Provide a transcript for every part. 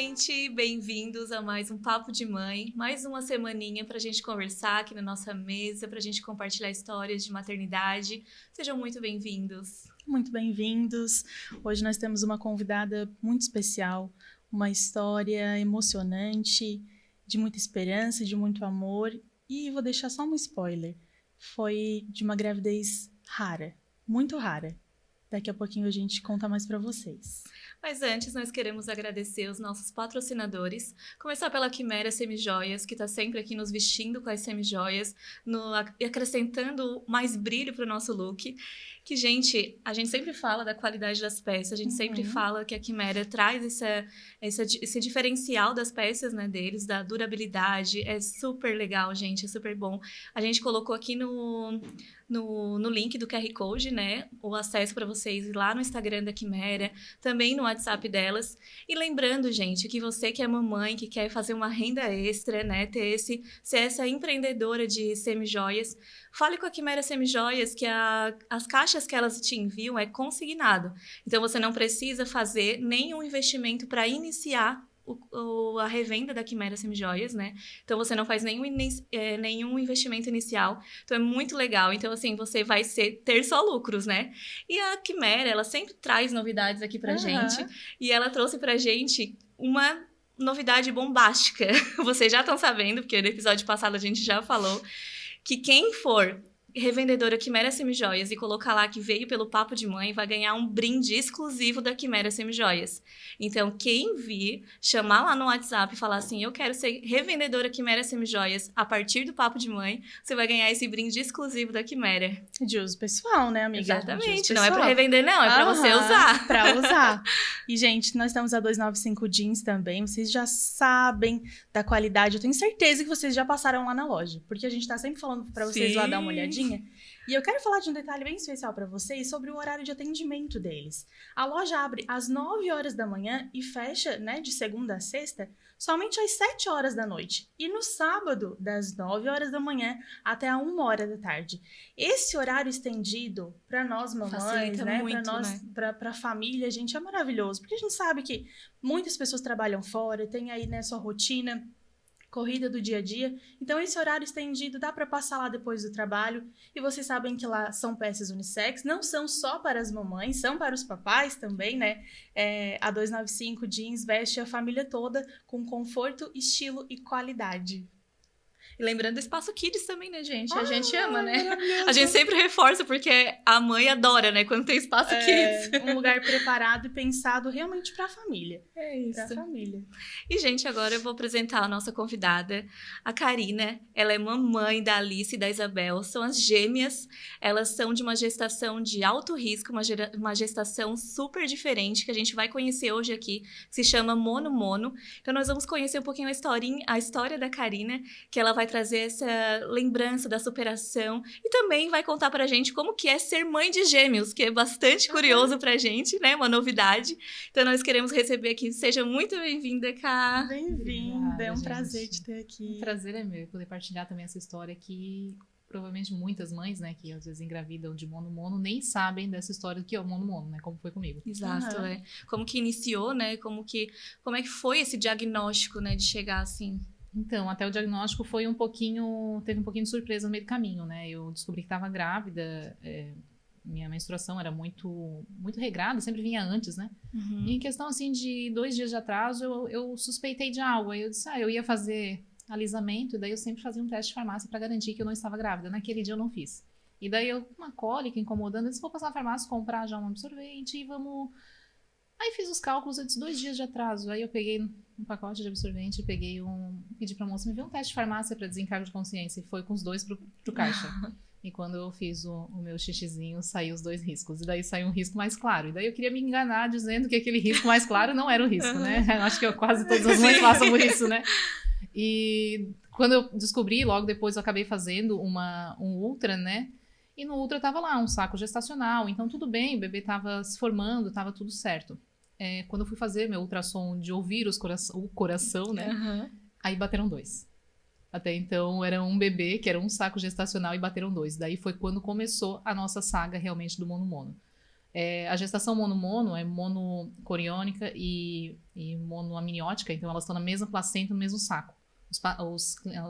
gente! Bem-vindos a mais um Papo de Mãe, mais uma semaninha para a gente conversar aqui na nossa mesa, para a gente compartilhar histórias de maternidade. Sejam muito bem-vindos. Muito bem-vindos. Hoje nós temos uma convidada muito especial, uma história emocionante, de muita esperança, de muito amor. E vou deixar só um spoiler. Foi de uma gravidez rara, muito rara. Daqui a pouquinho a gente conta mais para vocês. Mas antes, nós queremos agradecer os nossos patrocinadores. Começar pela Quimera Semijoias, que está sempre aqui nos vestindo com as semijoias, acrescentando mais brilho para o nosso look. Que, gente, a gente sempre fala da qualidade das peças, a gente sempre fala que a Quimera traz esse diferencial das peças, né, deles, da durabilidade. É super legal, gente, é super bom. A gente colocou aqui no link do QR Code, né, o acesso para vocês ir lá no Instagram da Quimera, também no WhatsApp delas. E lembrando, gente, que você que é mamãe, que quer fazer uma renda extra, né, ser essa empreendedora de semijoias, fale com a Quimera Semijoias que as caixas que elas te enviam é consignado. Então, você não precisa fazer nenhum investimento para iniciar a revenda da Quimera Semijoias, né? Então, você não faz nenhum investimento inicial. Então, é muito legal. Então, assim, você vai ter só lucros, né? E a Quimera, ela sempre traz novidades aqui pra gente. E ela trouxe pra gente uma novidade bombástica. Vocês já estão sabendo, porque no episódio passado a gente já falou, que quem for revendedora Quimera Semijoias e colocar lá que veio pelo Papo de Mãe, vai ganhar um brinde exclusivo da Quimera Semijoias. Então, quem vir, chamar lá no WhatsApp e falar assim, eu quero ser revendedora Quimera Semijoias a partir do Papo de Mãe, você vai ganhar esse brinde exclusivo da Quimera. De uso pessoal, né, amiga? Exatamente, não é pra revender não, é pra você usar. Pra usar. E, gente, nós temos a 295 Jeans também, vocês já sabem da qualidade, eu tenho certeza que vocês já passaram lá na loja, porque a gente tá sempre falando pra vocês lá dar uma olhadinha. E eu quero falar de um detalhe bem especial para vocês sobre o horário de atendimento deles. A loja abre às 9 horas da manhã e fecha, né, de segunda a sexta, somente às 7 horas da noite. E no sábado, das 9 horas da manhã até a 1 hora da tarde. Esse horário estendido para nós mamães, né, para nós, né? Para a família, gente, é maravilhoso. Porque a gente sabe que muitas pessoas trabalham fora, tem aí, né, sua rotina corrida do dia a dia, então esse horário estendido dá para passar lá depois do trabalho, e vocês sabem que lá são peças unissex, não são só para as mamães, são para os papais também, né? A 295 Jeans veste a família toda com conforto, estilo e qualidade. E lembrando do Espaço Kids também, né, gente? A gente ama, né? A gente sempre reforça, porque a mãe adora, né? Quando tem Espaço Kids. Um lugar preparado e pensado realmente pra família. É isso. Pra família. E, gente, agora eu vou apresentar a nossa convidada, a Karina. Ela é mamãe da Alice e da Isabel. São as gêmeas. Elas são de uma gestação de alto risco, uma gestação super diferente, que a gente vai conhecer hoje aqui, que se chama Mono Mono. Então, nós vamos conhecer um pouquinho a história da Karina, que ela vai trazer essa lembrança da superação e também vai contar pra gente como que é ser mãe de gêmeos, que é bastante curioso pra gente, né? Uma novidade. Então, nós queremos receber aqui. Seja muito bem-vinda, Ká. Bem-vinda, é um prazer te ter aqui. O prazer é meu, poder partilhar também essa história que provavelmente muitas mães, né, que às vezes engravidam de mono-mono, nem sabem dessa história do que é o mono-mono, né, como foi comigo. Exato, Como que iniciou, né? Como é que foi esse diagnóstico, né, de chegar assim? Então, até o diagnóstico teve um pouquinho de surpresa no meio do caminho, né? Eu descobri que estava grávida, minha menstruação era muito, muito regrada, sempre vinha antes, né? E em questão, assim, de 2 dias de atraso, eu suspeitei de algo. Aí eu disse, eu ia fazer alisamento, e daí eu sempre fazia um teste de farmácia para garantir que eu não estava grávida. Naquele dia eu não fiz. E daí eu, com uma cólica incomodando, eu disse, vou passar na farmácia, comprar já um absorvente e vamos... Aí fiz os cálculos, eu disse 2 dias de atraso. Aí eu peguei um pacote de absorvente, pedi pra moça me ver um teste de farmácia pra desencargo de consciência. E foi com os 2 pro caixa. E quando eu fiz o meu xixizinho, saiu os 2 riscos. E daí saiu um risco mais claro. E daí eu queria me enganar dizendo que aquele risco mais claro não era o risco, né? Acho que quase todas as mães passam por isso, né? E quando eu descobri, logo depois eu acabei fazendo um ultra, né? E no ultra tava lá um saco gestacional, então tudo bem, o bebê tava se formando, tava tudo certo. Quando eu fui fazer meu ultrassom de ouvir o coração, né? Aí bateram 2. Até então era um bebê, que era um saco gestacional, e bateram 2. Daí foi quando começou a nossa saga realmente do mono-mono. A gestação mono-mono é monocoriônica e monoamniótica, então elas estão na mesma placenta, no mesmo saco.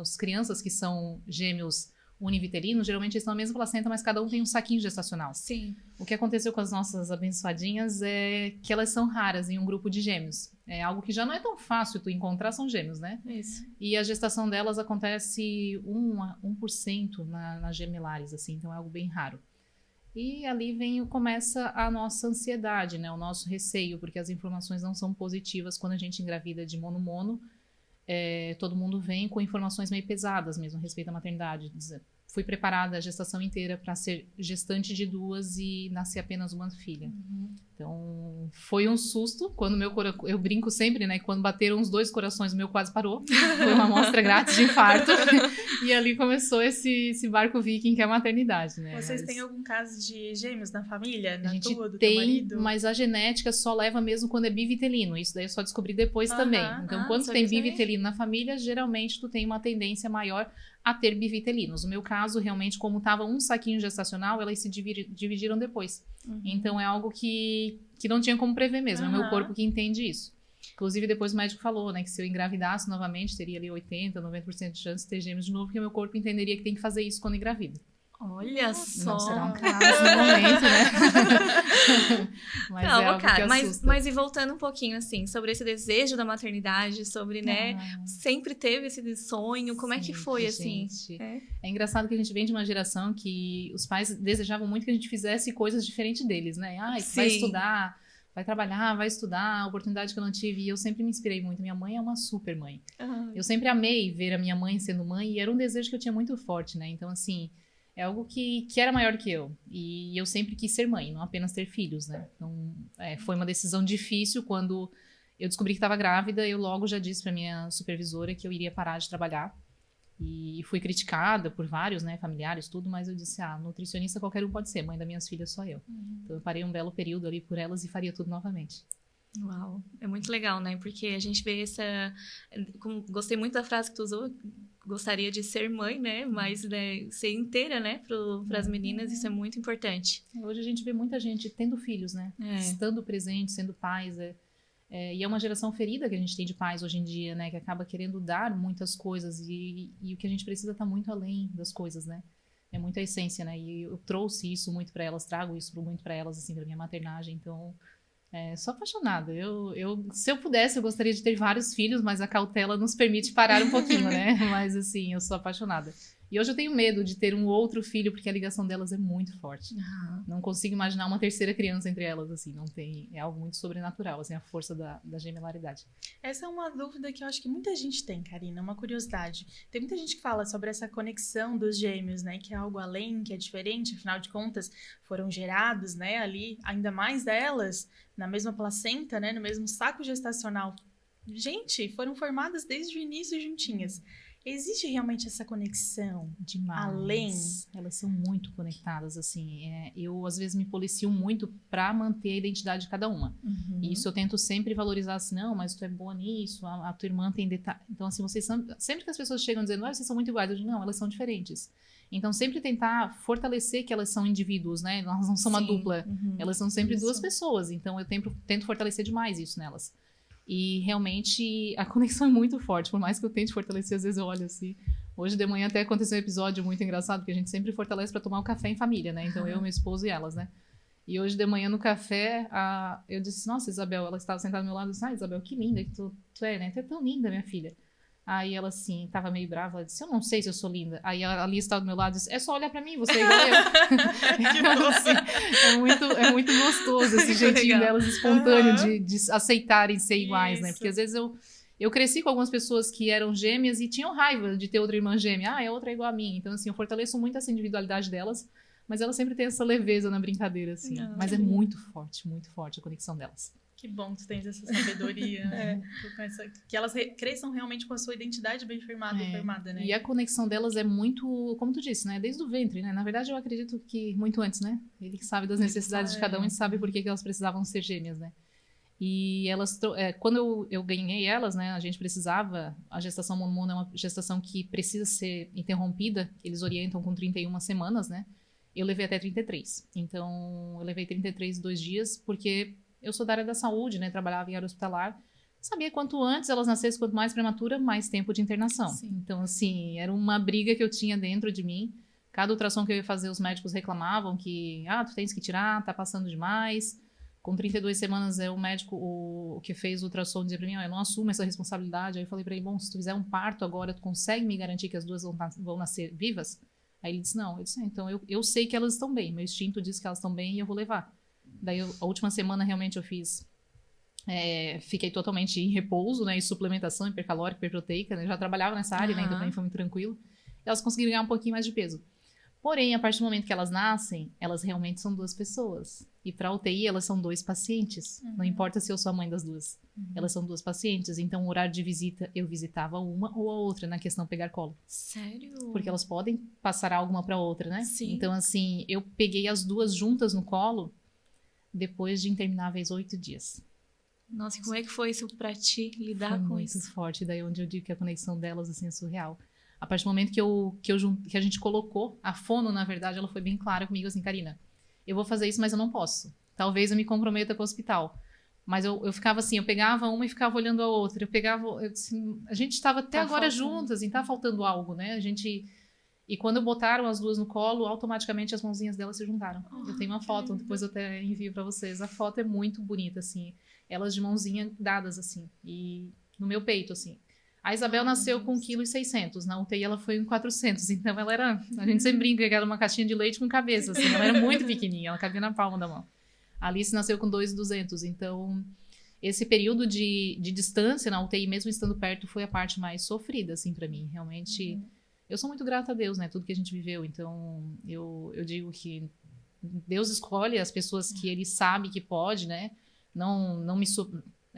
As crianças que são gêmeos univitelinos, geralmente estão na mesma placenta, mas cada um tem um saquinho gestacional. Sim. O que aconteceu com as nossas abençoadinhas é que elas são raras em um grupo de gêmeos. É algo que já não é tão fácil tu encontrar, são gêmeos, né? Isso. E a gestação delas acontece 1% nas gemelares, assim, então é algo bem raro. E ali começa a nossa ansiedade, né? O nosso receio, porque as informações não são positivas quando a gente engravida de mono-mono. Todo mundo vem com informações meio pesadas mesmo a respeito da maternidade. Fui preparada a gestação inteira para ser gestante de 2 e nascer apenas uma filha. Então, foi um susto. Quando eu brinco sempre, né? Quando bateram os 2 corações, o meu quase parou. Foi uma amostra grátis de infarto. E ali começou esse barco viking que é a maternidade, né? Vocês têm algum caso de gêmeos na família? A gente do teu tem, marido? mas a genética só leva mesmo quando é bivitelino. Isso daí eu só descobri depois também. Então, quando tu tem bivitelino na família, geralmente tu tem uma tendência maior a ter bivitelinos. No meu caso, realmente, como estava um saquinho gestacional, elas se dividiram depois. Então, é algo que não tinha como prever mesmo. É o meu corpo que entende isso. Inclusive, depois o médico falou, né, que se eu engravidasse novamente, teria ali 80%, 90% de chance de ter gêmeos de novo, porque o meu corpo entenderia que tem que fazer isso quando engravida. Olha só. Não será um caso no momento, né? Mas não, é algo cara, que assusta. mas e voltando um pouquinho, assim, sobre esse desejo da maternidade, sobre, né, sempre teve esse sonho, como é que foi, assim? É engraçado que a gente vem de uma geração que os pais desejavam muito que a gente fizesse coisas diferentes deles, né? Vai estudar, vai trabalhar, vai estudar, a oportunidade que eu não tive, e eu sempre me inspirei muito. Minha mãe é uma super mãe. Eu sempre amei ver a minha mãe sendo mãe, e era um desejo que eu tinha muito forte, né? Então, assim, é algo que era maior que eu. E eu sempre quis ser mãe, não apenas ter filhos, né? Então, foi uma decisão difícil. Quando eu descobri que estava grávida, eu logo já disse para minha supervisora que eu iria parar de trabalhar. E fui criticada por vários, né, familiares, tudo, mas eu disse, nutricionista qualquer um pode ser, mãe das minhas filhas só eu. Então, eu parei um belo período ali por elas e faria tudo novamente. Uau, é muito legal, né? Porque a gente vê gostei muito da frase que tu usou, gostaria de ser mãe, né? Mas ser inteira, né? Para as meninas, isso é muito importante. Hoje a gente vê muita gente tendo filhos, né? Estando presente, sendo pais. E é uma geração ferida que a gente tem de pais hoje em dia, né? Que acaba querendo dar muitas coisas e o que a gente precisa tá muito além das coisas, né? É muito a essência, né? E eu trouxe isso muito para elas, trago isso muito para elas, assim, pra minha maternagem. Então, sou apaixonada. Se eu pudesse, eu gostaria de ter vários filhos, mas a cautela nos permite parar um pouquinho, né? Mas, assim, eu sou apaixonada. E hoje eu tenho medo de ter um outro filho, porque a ligação delas é muito forte. Não consigo imaginar uma terceira criança entre elas, assim, não tem... É algo muito sobrenatural, assim, a força da gemelaridade. Essa é uma dúvida que eu acho que muita gente tem, Karina, uma curiosidade. Tem muita gente que fala sobre essa conexão dos gêmeos, né, que é algo além, que é diferente, afinal de contas, foram gerados, né, ali, ainda mais delas, na mesma placenta, né, no mesmo saco gestacional. Gente, foram formadas desde o início juntinhas. Existe realmente essa conexão? Demais. Além? Elas são muito conectadas, assim. Eu, às vezes, me policio muito para manter a identidade de cada uma. E isso eu tento sempre valorizar, assim, não, mas tu é boa nisso, a tua irmã tem detalhe. Então, assim, vocês são... Sempre que as pessoas chegam dizendo, vocês são muito iguais, eu digo, não, elas são diferentes. Então, sempre tentar fortalecer que elas são indivíduos, né? Elas não são uma dupla. Elas são sempre duas pessoas. Então, eu tento fortalecer demais isso nelas. E realmente a conexão é muito forte, por mais que eu tente fortalecer, às vezes eu olho assim. Hoje de manhã até aconteceu um episódio muito engraçado, porque a gente sempre fortalece para tomar um café em família, né? Então eu, meu esposo e elas, né? E hoje de manhã no café, eu disse, nossa, Isabel, ela estava sentada ao meu lado e disse, Isabel, que linda que tu é, né? Tu é tão linda, minha filha. Aí ela assim, tava meio brava, ela disse, eu não sei se eu sou linda. Aí a Alice estava do meu lado e disse, é só olhar pra mim, você é igual eu. Então, assim, é muito gostoso esse jeitinho delas espontâneo de aceitarem ser iguais, né? Porque às vezes eu cresci com algumas pessoas que eram gêmeas e tinham raiva de ter outra irmã gêmea. A outra é igual a mim. Então, assim, eu fortaleço muito essa individualidade delas, mas elas sempre têm essa leveza na brincadeira, assim. Mas é muito forte a conexão delas. Que bom que tu tens essa sabedoria, né? Que elas cresçam realmente com a sua identidade bem formada, né? E a conexão delas é muito, como tu disse, né? Desde o ventre, né? Na verdade, eu acredito que muito antes, né? Ele que sabe das necessidades de cada um e sabe por que elas precisavam ser gêmeas, né? E elas, quando eu ganhei elas, né? A gente precisava, a gestação mono é uma gestação que precisa ser interrompida, eles orientam com 31 semanas, né? eu levei até 33. Então, eu levei 33 2 dias, porque eu sou da área da saúde, né? Trabalhava em área hospitalar. Sabia quanto antes elas nascessem, quanto mais prematura, mais tempo de internação. Sim. Então, assim, era uma briga que eu tinha dentro de mim. Cada ultrassom que eu ia fazer, os médicos reclamavam que, tu tens que tirar, tá passando demais. Com 32 semanas, o médico o que fez o ultrassom dizia pra mim, eu não assumo essa responsabilidade. Aí eu falei pra ele, bom, se tu fizer um parto agora, tu consegue me garantir que as duas vão nascer vivas? Aí ele disse, não. Eu disse, então eu sei que elas estão bem. Meu instinto diz que elas estão bem e eu vou levar. Daí, a última semana, realmente, eu fiz... fiquei totalmente em repouso, né? E suplementação hipercalórica, hiperproteica, né? Já trabalhava nessa área, né? Então também foi muito tranquilo. E elas conseguiram ganhar um pouquinho mais de peso. Porém, a partir do momento que elas nascem, elas realmente são 2 pessoas. E para UTI, elas são 2 pacientes. Não importa se eu sou a mãe das duas. Elas são 2 pacientes. Então, o horário de visita, eu visitava uma ou a outra, na questão pegar colo. Sério? Porque elas podem passar alguma para outra, né? Sim. Então, assim, eu peguei as duas juntas no colo depois de intermináveis 8 dias. Nossa, e como é que foi isso pra ti, lidar Foi com muito isso? forte. Daí onde eu digo que a conexão delas, assim, é surreal. A partir do momento que a gente colocou, a fono, na verdade, ela foi bem clara comigo, assim, Karina, eu vou fazer isso, mas eu não posso. Talvez eu me comprometa com o hospital. Mas eu ficava assim, eu pegava uma e ficava olhando a outra. Assim, a gente estava até agora juntas, e tá faltando algo, né? E quando botaram as duas no colo, automaticamente as mãozinhas delas se juntaram. Eu tenho uma foto, depois eu até envio para vocês. A foto é muito bonita, assim. Elas de mãozinha dadas, assim. E no meu peito, assim. A Isabel nasceu com 1,6 kg. Na UTI ela foi em 400. Então ela era... A gente sempre brinca que era uma caixinha de leite com cabeça, assim. Ela era muito pequenininha. Ela cabia na palma da mão. A Alice nasceu com 2,200. Então, esse período de distância na UTI, mesmo estando perto, foi a parte mais sofrida, assim, para mim. Realmente... Eu sou muito grata a Deus, né? Tudo que a gente viveu. Então, eu digo que Deus escolhe as pessoas que Ele sabe que pode, né? Não me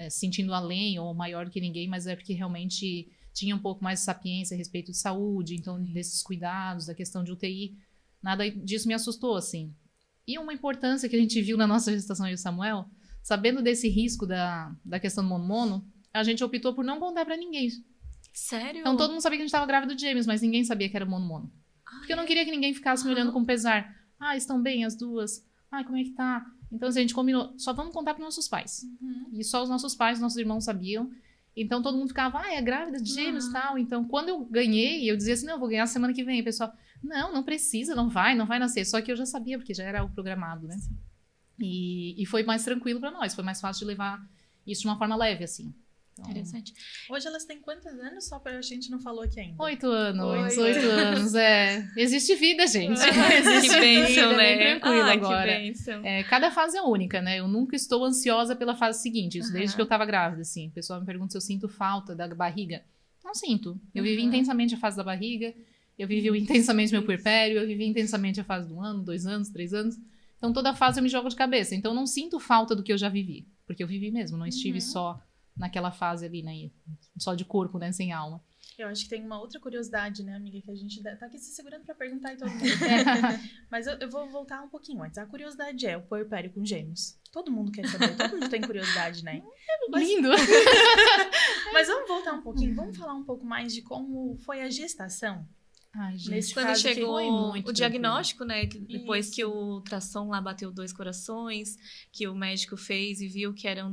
sentindo além ou maior do que ninguém, mas é porque realmente tinha um pouco mais de sapiência a respeito de saúde, então desses cuidados, da questão de UTI. Nada disso me assustou, assim. E uma importância que a gente viu na nossa gestação, eu e o Samuel, sabendo desse risco da questão do mono, a gente optou por não contar pra ninguém. Sério? Então todo mundo sabia que a gente estava grávida de gêmeos, mas ninguém sabia que era mono. Porque eu não queria que ninguém ficasse me olhando com pesar. Estão bem as duas? Como é que tá? Então assim, a gente combinou, só vamos contar para nossos pais. E só os nossos pais, nossos irmãos sabiam. Então todo mundo ficava, é grávida de gêmeos e tal. Então quando eu ganhei, eu dizia assim, não, eu vou ganhar semana que vem. O pessoal, não precisa, não vai nascer. Só que eu já sabia, porque já era o programado, né? E foi mais tranquilo para nós, foi mais fácil de levar isso de uma forma leve, assim. Então, interessante. Hoje elas têm quantos anos? Só pra a gente não falou aqui ainda. 8 anos, 8 anos, Existe vida, gente. Existe que bênção, vida, né? Bem tranquilo agora. Que bênção. Cada fase é única, né? Eu nunca estou ansiosa pela fase seguinte. Isso desde que eu tava grávida, assim. O pessoal me pergunta se eu sinto falta da barriga. Não sinto. Eu vivi intensamente a fase da barriga. Eu vivi intensamente meu puerpério. Eu vivi intensamente a fase do 1 ano, 2 anos, 3 anos. Então, toda fase eu me jogo de cabeça. Então, eu não sinto falta do que eu já vivi. Porque eu vivi mesmo. Não estive só naquela fase ali, né? Só de corpo, né? Sem alma. Eu acho que tem uma outra curiosidade, né, amiga? Que a gente tá aqui se segurando pra perguntar e todo mundo. Mas eu vou voltar um pouquinho antes. A curiosidade é o puerpério com gêmeos. Todo mundo quer saber. Todo mundo tem curiosidade, né? Lindo! Mas vamos voltar um pouquinho. Vamos falar um pouco mais de como foi a gestação. Ai, gente. Nesse Quando caso chegou muito o diagnóstico, né? Depois Isso. que o ultrassom lá bateu 2 corações, que o médico fez e viu que eram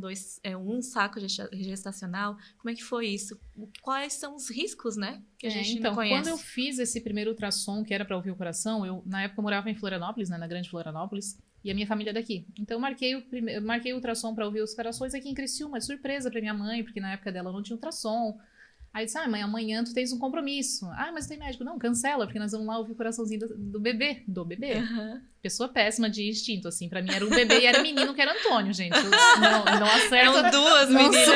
um saco gestacional. Como é que foi isso? Quais são os riscos, né? Que a gente não conhece. Quando eu fiz esse primeiro ultrassom, que era para ouvir o coração, na época eu morava em Florianópolis, né? Na Grande Florianópolis. E a minha família é daqui. Então, eu marquei o ultrassom para ouvir os corações aqui em Criciúma. De surpresa para minha mãe, porque na época dela não tinha ultrassom. Aí eu disse, mãe, amanhã tu tens um compromisso. Mas tem médico. Não, cancela, porque nós vamos lá ouvir o coraçãozinho do bebê. Do bebê. Pessoa péssima de instinto, assim. Pra mim era um bebê e era menino, que era Antônio, gente. Não acerta. Eram 2 meninas.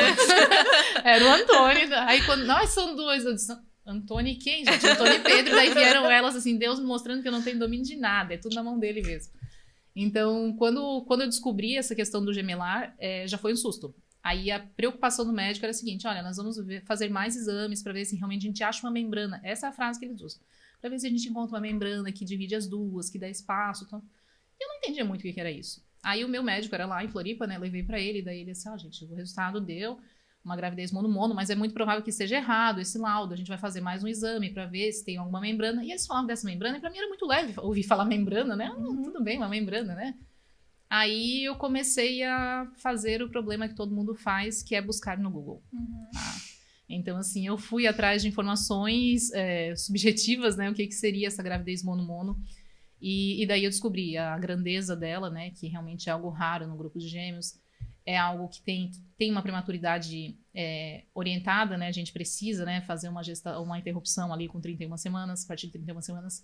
Era o Antônio. Aí quando nós são 2, eu disse, Antônio e quem, gente? Antônio e Pedro. Daí vieram elas, assim, Deus me mostrando que eu não tenho domínio de nada. É tudo na mão dele mesmo. Então, quando eu descobri essa questão do gemelar, já foi um susto. Aí a preocupação do médico era a seguinte, olha, nós vamos fazer mais exames para ver se realmente a gente acha uma membrana. Essa é a frase que eles usam. Para ver se a gente encontra uma membrana que divide as duas, que dá espaço. Então, eu não entendia muito o que era isso. Aí o meu médico era lá em Floripa, né? Levei para ele, daí ele disse, gente, o resultado deu. uma gravidez mono-mono, mas é muito provável que esteja errado esse laudo. A gente vai fazer mais um exame para ver se tem alguma membrana. E eles falavam dessa membrana, e para mim era muito leve ouvir falar membrana, né? Tudo bem, uma membrana, né? Aí eu comecei a fazer o problema que todo mundo faz, que é buscar no Google. Tá? Então, assim, eu fui atrás de informações subjetivas, né? O que seria essa gravidez mono-mono. E daí eu descobri a grandeza dela, né? Que realmente é algo raro no grupo de gêmeos. É algo que tem uma prematuridade orientada, né? A gente precisa, né, fazer uma interrupção ali com 31 semanas, a partir de 31 semanas.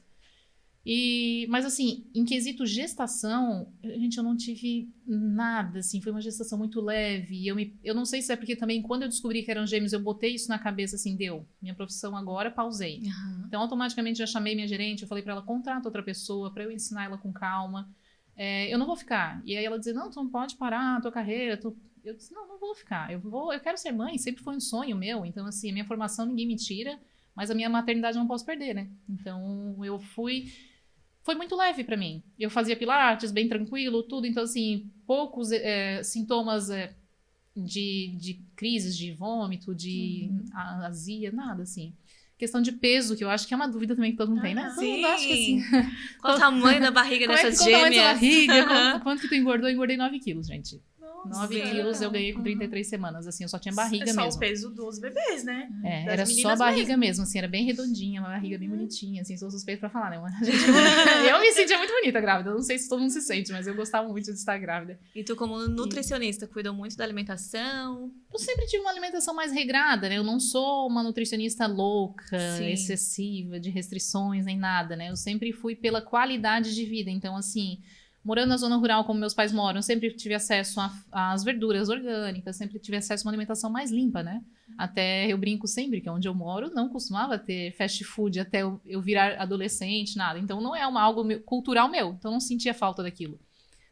Mas, assim, em quesito gestação, eu não tive nada, assim, foi uma gestação muito leve. Eu não sei se é porque também, quando eu descobri que eram gêmeos, eu botei isso na cabeça, assim, deu. Minha profissão agora, pausei. Então, automaticamente, já chamei minha gerente, eu falei pra ela, contrata outra pessoa, pra eu ensinar ela com calma. Eu não vou ficar. E aí ela dizia, não, tu não pode parar a tua carreira. Eu disse, não vou ficar. Eu quero ser mãe, sempre foi um sonho meu. Então, assim, a minha formação ninguém me tira, mas a minha maternidade eu não posso perder, né? Então, eu fui... Foi muito leve pra mim. Eu fazia pilates, bem tranquilo, tudo. Então, assim, poucos sintomas de crises, de vômito, de azia, nada, assim. Questão de peso, que eu acho que é uma dúvida também que todo mundo tem, né? Sim. Eu acho que assim... Qual o tamanho da barriga dessas gêmeas? Qual o tamanho da gêmeas? Quanto que tu engordou? Eu engordei 9 quilos, gente. Nossa. 9 quilos eu ganhei com 33 semanas, assim, eu só tinha barriga mesmo. É só o peso dos bebês, né? Era só a barriga mesmo, assim, era bem redondinha, uma barriga bem bonitinha, assim, sou suspeita pra falar, né? Eu me sentia muito bonita grávida, eu não sei se todo mundo se sente, mas eu gostava muito de estar grávida. E tu, como nutricionista, cuidou muito da alimentação? Eu sempre tive uma alimentação mais regrada, né? Eu não sou uma nutricionista louca, excessiva, de restrições, nem nada, né? Eu sempre fui pela qualidade de vida, então, assim... Morando na zona rural, como meus pais moram, eu sempre tive acesso às verduras orgânicas, sempre tive acesso a uma alimentação mais limpa, né? Até eu brinco sempre que onde eu moro não costumava ter fast food até eu virar adolescente, nada. Então não é algo cultural meu, então não sentia falta daquilo.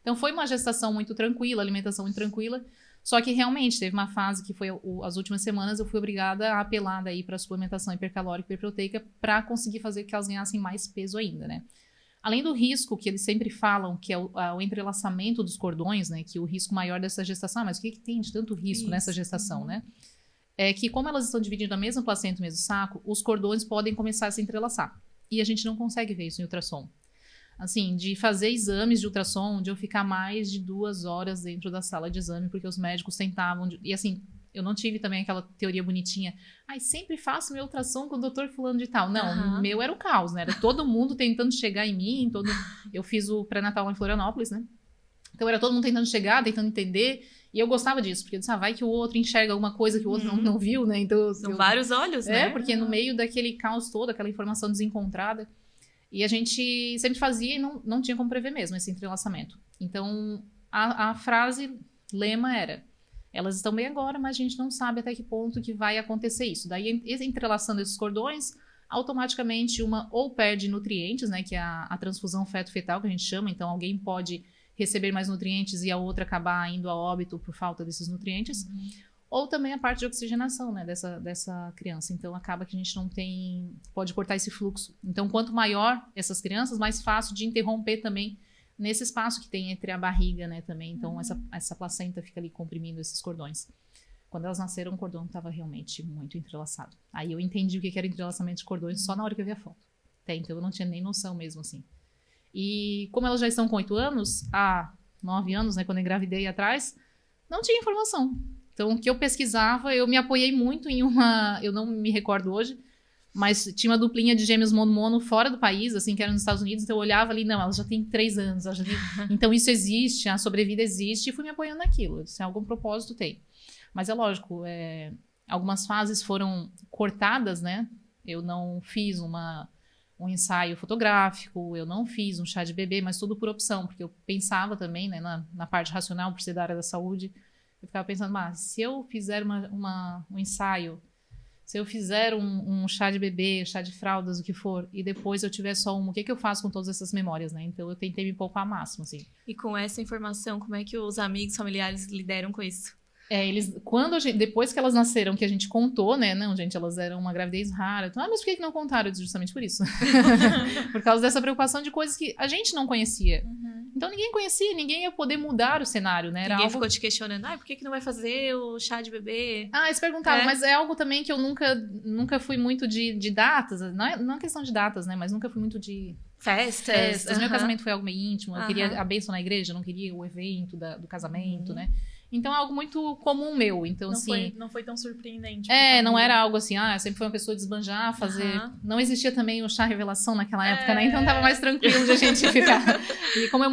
Então foi uma gestação muito tranquila, alimentação muito tranquila, só que realmente teve uma fase que foi as últimas semanas eu fui obrigada a apelar daí para suplementação hipercalórica e hiperproteica para conseguir fazer que elas ganhassem mais peso ainda, né? Além do risco que eles sempre falam, que é o entrelaçamento dos cordões, né? Que o risco maior dessa gestação, mas o que tem de tanto risco nessa gestação, né? É que como elas estão dividindo a mesma placenta, o mesmo saco, os cordões podem começar a se entrelaçar. E a gente não consegue ver isso em ultrassom. Assim, de fazer exames de ultrassom, de eu ficar mais de 2 horas dentro da sala de exame, porque os médicos tentavam... E assim, eu não tive também aquela teoria bonitinha. Sempre faço meu ultrassom com o doutor fulano de tal. Não, o meu era o caos, né? Era todo mundo tentando chegar em mim. Eu fiz o pré-natal em Florianópolis, né? Então era todo mundo tentando chegar, tentando entender. E eu gostava disso, porque eu disse, vai que o outro enxerga alguma coisa que o outro não viu, né? Então, São vários olhos, né? Porque no meio daquele caos todo, aquela informação desencontrada. E a gente sempre fazia e não tinha como prever mesmo esse entrelaçamento. Então, a frase, lema era... Elas estão bem agora, mas a gente não sabe até que ponto que vai acontecer isso. Daí, entrelaçando esses cordões, automaticamente uma ou perde nutrientes, né, que é a transfusão feto-fetal, que a gente chama. Então, alguém pode receber mais nutrientes e a outra acabar indo a óbito por falta desses nutrientes. Ou também a parte de oxigenação, né, dessa criança. Então, acaba que a gente não pode cortar esse fluxo. Então, quanto maior essas crianças, mais fácil de interromper também nesse espaço que tem entre a barriga, né, também. Então, essa placenta fica ali comprimindo esses cordões. Quando elas nasceram, o cordão estava realmente muito entrelaçado. Aí eu entendi o que era entrelaçamento de cordões só na hora que eu vi a foto. Até então, eu não tinha nem noção mesmo, assim. E como elas já estão com 8 anos, há 9 anos, né, quando eu engravidei atrás, não tinha informação. Então, o que eu pesquisava, eu me apoiei muito em eu não me recordo hoje, mas tinha uma duplinha de gêmeos mono-mono fora do país, assim, que era nos Estados Unidos, então eu olhava ali, não, elas já têm 3 anos, então isso existe, a sobrevida existe, e fui me apoiando naquilo, se algum propósito tem. Mas é lógico, algumas fases foram cortadas, né, eu não fiz um ensaio fotográfico, eu não fiz um chá de bebê, mas tudo por opção, porque eu pensava também, né, na parte racional, por ser da área da saúde, eu ficava pensando, mas se eu fizer um ensaio, se eu fizer um chá de bebê, chá de fraldas, o que for, e depois eu tiver só o que eu faço com todas essas memórias, né? Então eu tentei me poupar ao máximo, assim. E com essa informação, como é que os amigos, familiares lidaram com isso? Depois que elas nasceram, que a gente contou, né? Não, gente, elas eram uma gravidez rara. Então, mas por que não contaram? Justamente por isso. Por causa dessa preocupação de coisas que a gente não conhecia. Então ninguém conhecia, ninguém ia poder mudar o cenário, né? Era Ninguém algo... ficou te questionando, por que não vai fazer o chá de bebê? Eles perguntavam, mas é algo também que eu nunca fui muito de datas, não é questão de datas, né? Mas nunca fui muito de festas. Meu casamento foi algo meio íntimo, eu queria a bênção na igreja, eu não queria o evento do casamento, né? Então é algo muito comum meu, então não foi tão surpreendente. Não era algo assim, eu sempre fui uma pessoa de esbanjar, fazer... Não existia também o chá revelação naquela época, né? Então tava mais tranquilo de a gente ficar. E como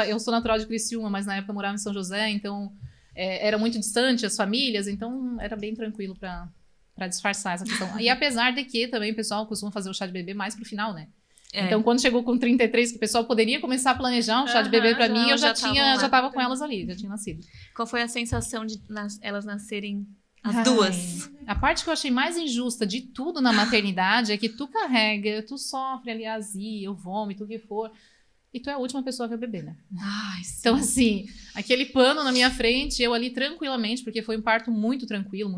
eu sou natural de Criciúma, mas na época eu morava em São José, então era muito distante as famílias, então era bem tranquilo pra disfarçar essa questão. E apesar de que também o pessoal costuma fazer o chá de bebê mais pro final, né? Então, quando chegou com 33, que o pessoal poderia começar a planejar um chá de bebê pra mim, eu já tava com elas ali, já tinha nascido. Qual foi a sensação de elas nascerem as duas? A parte que eu achei mais injusta de tudo na maternidade é que tu carrega, tu sofre ali a azia, o vômito, o que for, e tu é a última pessoa a ver o bebê, né? Então, assim, aquele pano na minha frente, eu ali tranquilamente, porque foi um parto muito tranquilo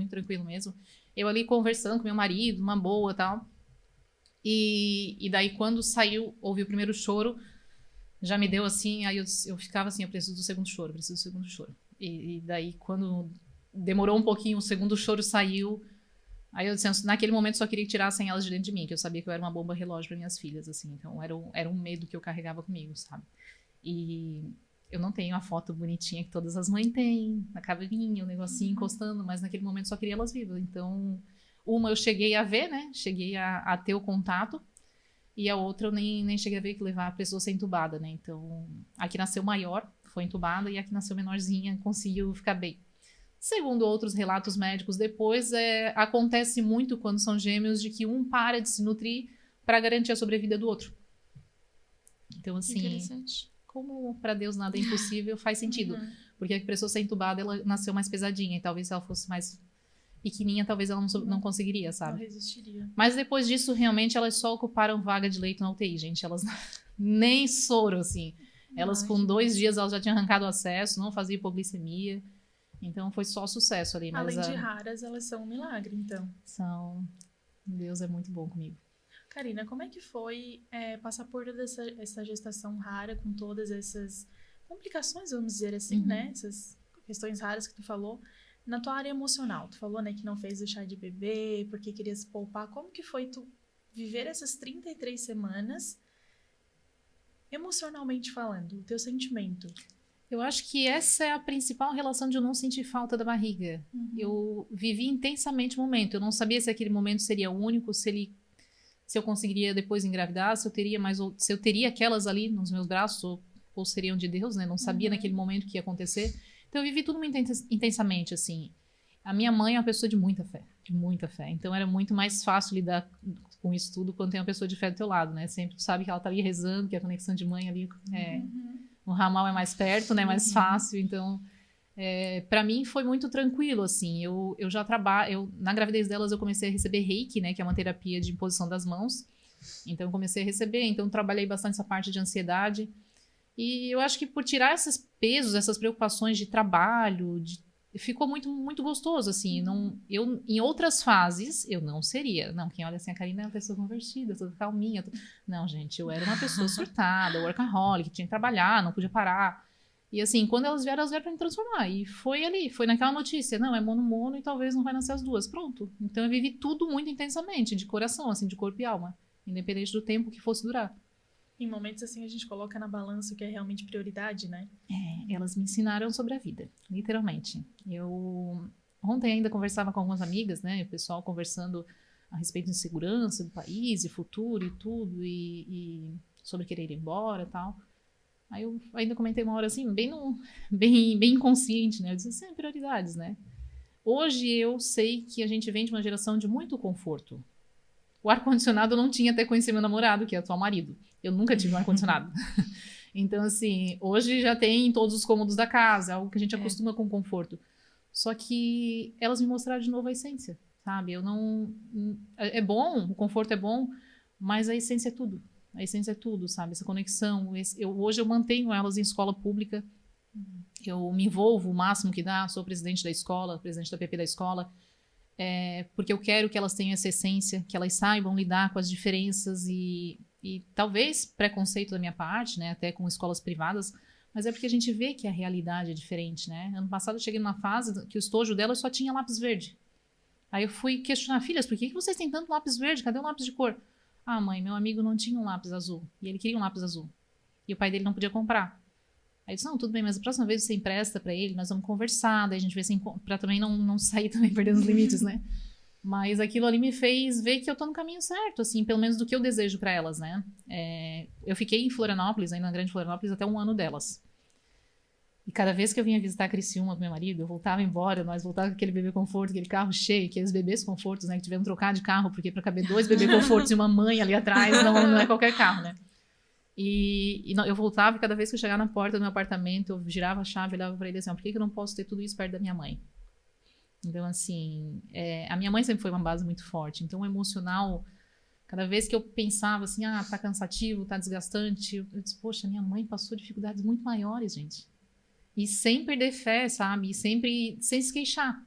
mesmo, eu ali conversando com meu marido, uma boa e tal. E daí, quando ouvi o primeiro choro, já me deu assim, aí eu ficava assim, eu preciso do segundo choro. E daí, quando demorou um pouquinho, o segundo choro saiu, aí eu disse, naquele momento só queria que tirassem elas de dentro de mim, que eu sabia que eu era uma bomba relógio para minhas filhas, assim, então era um medo que eu carregava comigo, sabe? E eu não tenho a foto bonitinha que todas as mães têm, na caveirinha, o negocinho encostando, mas naquele momento só queria elas vivas, então... Uma eu cheguei a ver, né? Cheguei a ter o contato. E a outra eu nem cheguei a ver, que levar a pessoa a ser entubada, né? Então, a que nasceu maior foi entubada e a que nasceu menorzinha conseguiu ficar bem. Segundo outros relatos médicos depois, acontece muito quando são gêmeos de que um para de se nutrir para garantir a sobrevida do outro. Então, assim, como para Deus nada é impossível, faz sentido. Porque a que precisou ser entubada, ela nasceu mais pesadinha. E talvez se ela fosse mais... pequenininha, talvez ela não conseguiria, sabe? Não resistiria. Mas depois disso, realmente, elas só ocuparam vaga de leito na UTI, gente. Elas nem soro, assim. Elas, com 2 dias, elas já tinham arrancado o acesso, não fazia hipoglicemia. Então, foi só sucesso ali. Mas, além de raras, elas são um milagre, então. Deus é muito bom comigo. Karina, como é que foi passar por toda essa gestação rara, com todas essas complicações, vamos dizer assim, né? Essas questões raras que tu falou. Na tua área emocional, tu falou, né, que não fez o chá de bebê, porque queria se poupar. Como que foi tu viver essas 33 semanas, emocionalmente falando, o teu sentimento? Eu acho que essa é a principal relação de eu não sentir falta da barriga. Eu vivi intensamente o momento. Eu não sabia se aquele momento seria único, se eu conseguiria depois engravidar, se eu teria aquelas ali nos meus braços, ou seriam de Deus, né? Não sabia naquele momento o que ia acontecer. Então, eu vivi tudo muito intensamente, assim. A minha mãe é uma pessoa de muita fé. Então, era muito mais fácil lidar com isso tudo quando tem uma pessoa de fé do teu lado, né? Sempre tu sabe que ela tá ali rezando, que a conexão de mãe ali no ramal é mais perto, né? Mais fácil. Então, para mim, foi muito tranquilo, assim. Eu já trabalho... Na gravidez delas, eu comecei a receber reiki, né? Que é uma terapia de imposição das mãos. Então, eu comecei a receber. Então, trabalhei bastante essa parte de ansiedade. E eu acho que por tirar esses pesos, essas preocupações de trabalho, ficou muito, muito gostoso, assim. Em outras fases, eu não seria. Não, quem olha assim, a Karina é uma pessoa convertida, toda calminha. Não, gente, eu era uma pessoa surtada, workaholic, tinha que trabalhar, não podia parar. E assim, quando elas vieram pra me transformar. E foi ali, foi naquela notícia. Não, é mono e talvez não vai nascer as duas. Pronto. Então eu vivi tudo muito intensamente, de coração, assim, de corpo e alma. Independente do tempo que fosse durar. Em momentos assim a gente coloca na balança o que é realmente prioridade, né? Elas me ensinaram sobre a vida, literalmente. Eu ontem ainda conversava com algumas amigas, né? O pessoal conversando a respeito de segurança do país, e futuro e tudo, e sobre querer ir embora e tal. Aí eu ainda comentei uma hora assim, bem inconsciente, né? Eu disse, prioridades, né? Hoje eu sei que a gente vem de uma geração de muito conforto. O ar-condicionado eu não tinha até conhecer meu namorado, que é atual marido. Eu nunca tive um ar-condicionado. Então, assim, hoje já tem em todos os cômodos da casa, algo que a gente acostuma com conforto. Só que elas me mostraram de novo a essência, sabe? É bom, o conforto é bom, mas a essência é tudo. A essência é tudo, sabe? Essa conexão. Hoje eu mantenho elas em escola pública. Eu me envolvo o máximo que dá. Sou presidente da escola, presidente da PP da escola. Porque eu quero que elas tenham essa essência, que elas saibam lidar com as diferenças e E talvez preconceito da minha parte, né? Até com escolas privadas, mas é porque a gente vê que a realidade é diferente, né? Ano passado eu cheguei numa fase que o estojo dela só tinha lápis verde. Aí eu fui questionar, filhas, por que vocês têm tanto lápis verde? Cadê o lápis de cor? Ah, mãe, meu amigo não tinha um lápis azul. E ele queria um lápis azul. E o pai dele não podia comprar. Aí eu disse, não, tudo bem, mas a próxima vez você empresta pra ele, nós vamos conversar, daí a gente vê se pra também não sair também perdendo os limites, né? Mas aquilo ali me fez ver que eu tô no caminho certo, assim, pelo menos do que eu desejo pra elas, né? Eu fiquei em Florianópolis, ainda na Grande Florianópolis, até 1 ano delas. E cada vez que eu vinha visitar a Criciúma com meu marido, eu voltava embora, nós voltávamos com aquele bebê conforto, aquele carro cheio, aqueles bebês confortos, né? Que tivemos que trocar de carro, porque pra caber 2 bebês confortos e uma mãe ali atrás, não é qualquer carro, né? E eu voltava e cada vez que eu chegava na porta do meu apartamento, eu girava a chave e olhava pra ele assim, por que eu não posso ter tudo isso perto da minha mãe? Então, assim, a minha mãe sempre foi uma base muito forte. Então, o emocional, cada vez que eu pensava assim, tá cansativo, tá desgastante, eu disse, poxa, minha mãe passou dificuldades muito maiores, gente. E sem perder fé, sabe? E sempre sem se queixar.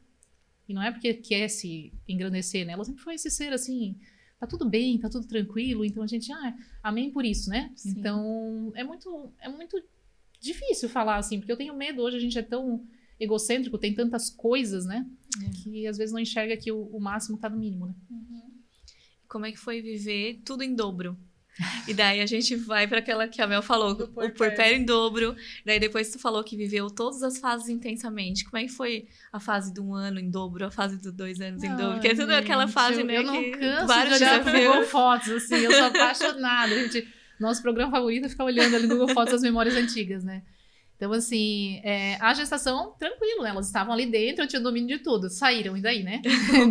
E não é porque quer se engrandecer, né? Ela sempre foi esse ser assim, tá tudo bem, tá tudo tranquilo. Então a gente, amém por isso, né? Sim. Então é muito difícil falar assim, porque eu tenho medo. Hoje a gente é tão egocêntrico, tem tantas coisas, né? Que às vezes não enxerga que o máximo tá no mínimo, né? Uhum. Como é que foi viver tudo em dobro? E daí a gente vai para aquela que a Mel falou, o puerpério em dobro. Daí depois tu falou que viveu todas as fases intensamente. Como é que foi a fase do 1 ano em dobro, a fase dos 2 anos em dobro? Porque é tudo aquela fase, né? Eu não canso de olhar pro Google Fotos, assim, eu sou apaixonada. Nosso programa favorito é ficar olhando ali no Google Fotos as memórias antigas, né? Então, assim, a gestação, tranquilo, né? Elas estavam ali dentro, eu tinha domínio de tudo. Saíram, e daí, né?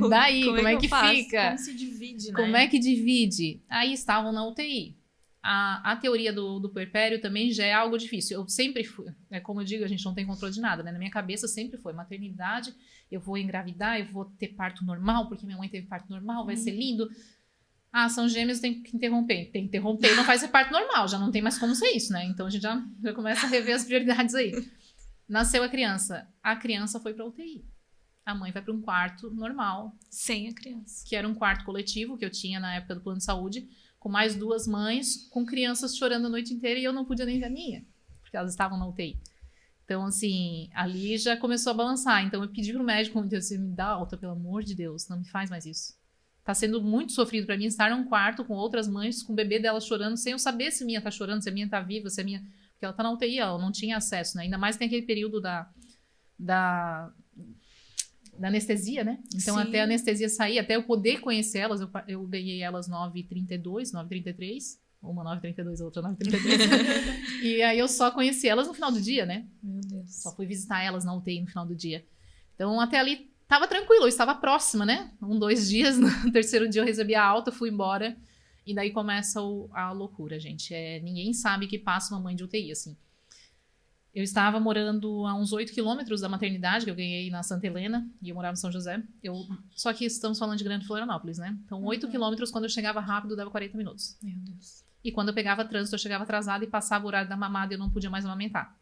Daí, como é que fica? Como se divide, né? Como é que divide? Aí estavam na UTI. A teoria do puerpério também já é algo difícil. Eu sempre fui, como eu digo, a gente não tem controle de nada, né? Na minha cabeça sempre foi maternidade, eu vou engravidar, eu vou ter parto normal, porque minha mãe teve parto normal, vai ser lindo. São gêmeos, tem que interromper. Tem que interromper, não faz ser parto normal, já não tem mais como ser isso, né? Então a gente já começa a rever as prioridades aí. Nasceu a criança foi pra UTI. A mãe vai para um quarto normal. Sem a criança. Que era um quarto coletivo que eu tinha na época do plano de saúde, com mais 2 mães, com crianças chorando a noite inteira e eu não podia nem ver a minha, porque elas estavam na UTI. Então, assim, ali já começou a balançar. Então eu pedi pro médico, me dá alta, pelo amor de Deus, não me faz mais isso. Tá sendo muito sofrido pra mim estar num quarto com outras mães, com o bebê dela chorando, sem eu saber se a minha tá chorando, se a minha tá viva, se a minha... Porque ela tá na UTI, ela não tinha acesso, né? Ainda mais tem aquele período da anestesia, né? Então, Sim. até a anestesia sair, até eu poder conhecer elas, eu ganhei elas 9h32, 9h33, uma 9h32, a outra 9h33. E aí eu só conheci elas no final do dia, né? Meu Deus. Só fui visitar elas na UTI no final do dia. Então, até ali tava tranquilo, eu estava próxima, né? 2 dias, no 3º dia eu recebi a alta, fui embora. E daí começa a loucura, gente. Ninguém sabe que passa uma mãe de UTI, assim. Eu estava morando a uns 8 quilômetros da maternidade, que eu ganhei na Santa Helena, e eu morava em São José. Só que estamos falando de Grande Florianópolis, né? Então, 8 quilômetros, quando eu chegava rápido, dava 40 minutos. Meu Deus. E quando eu pegava trânsito, eu chegava atrasada e passava o horário da mamada e eu não podia mais amamentar.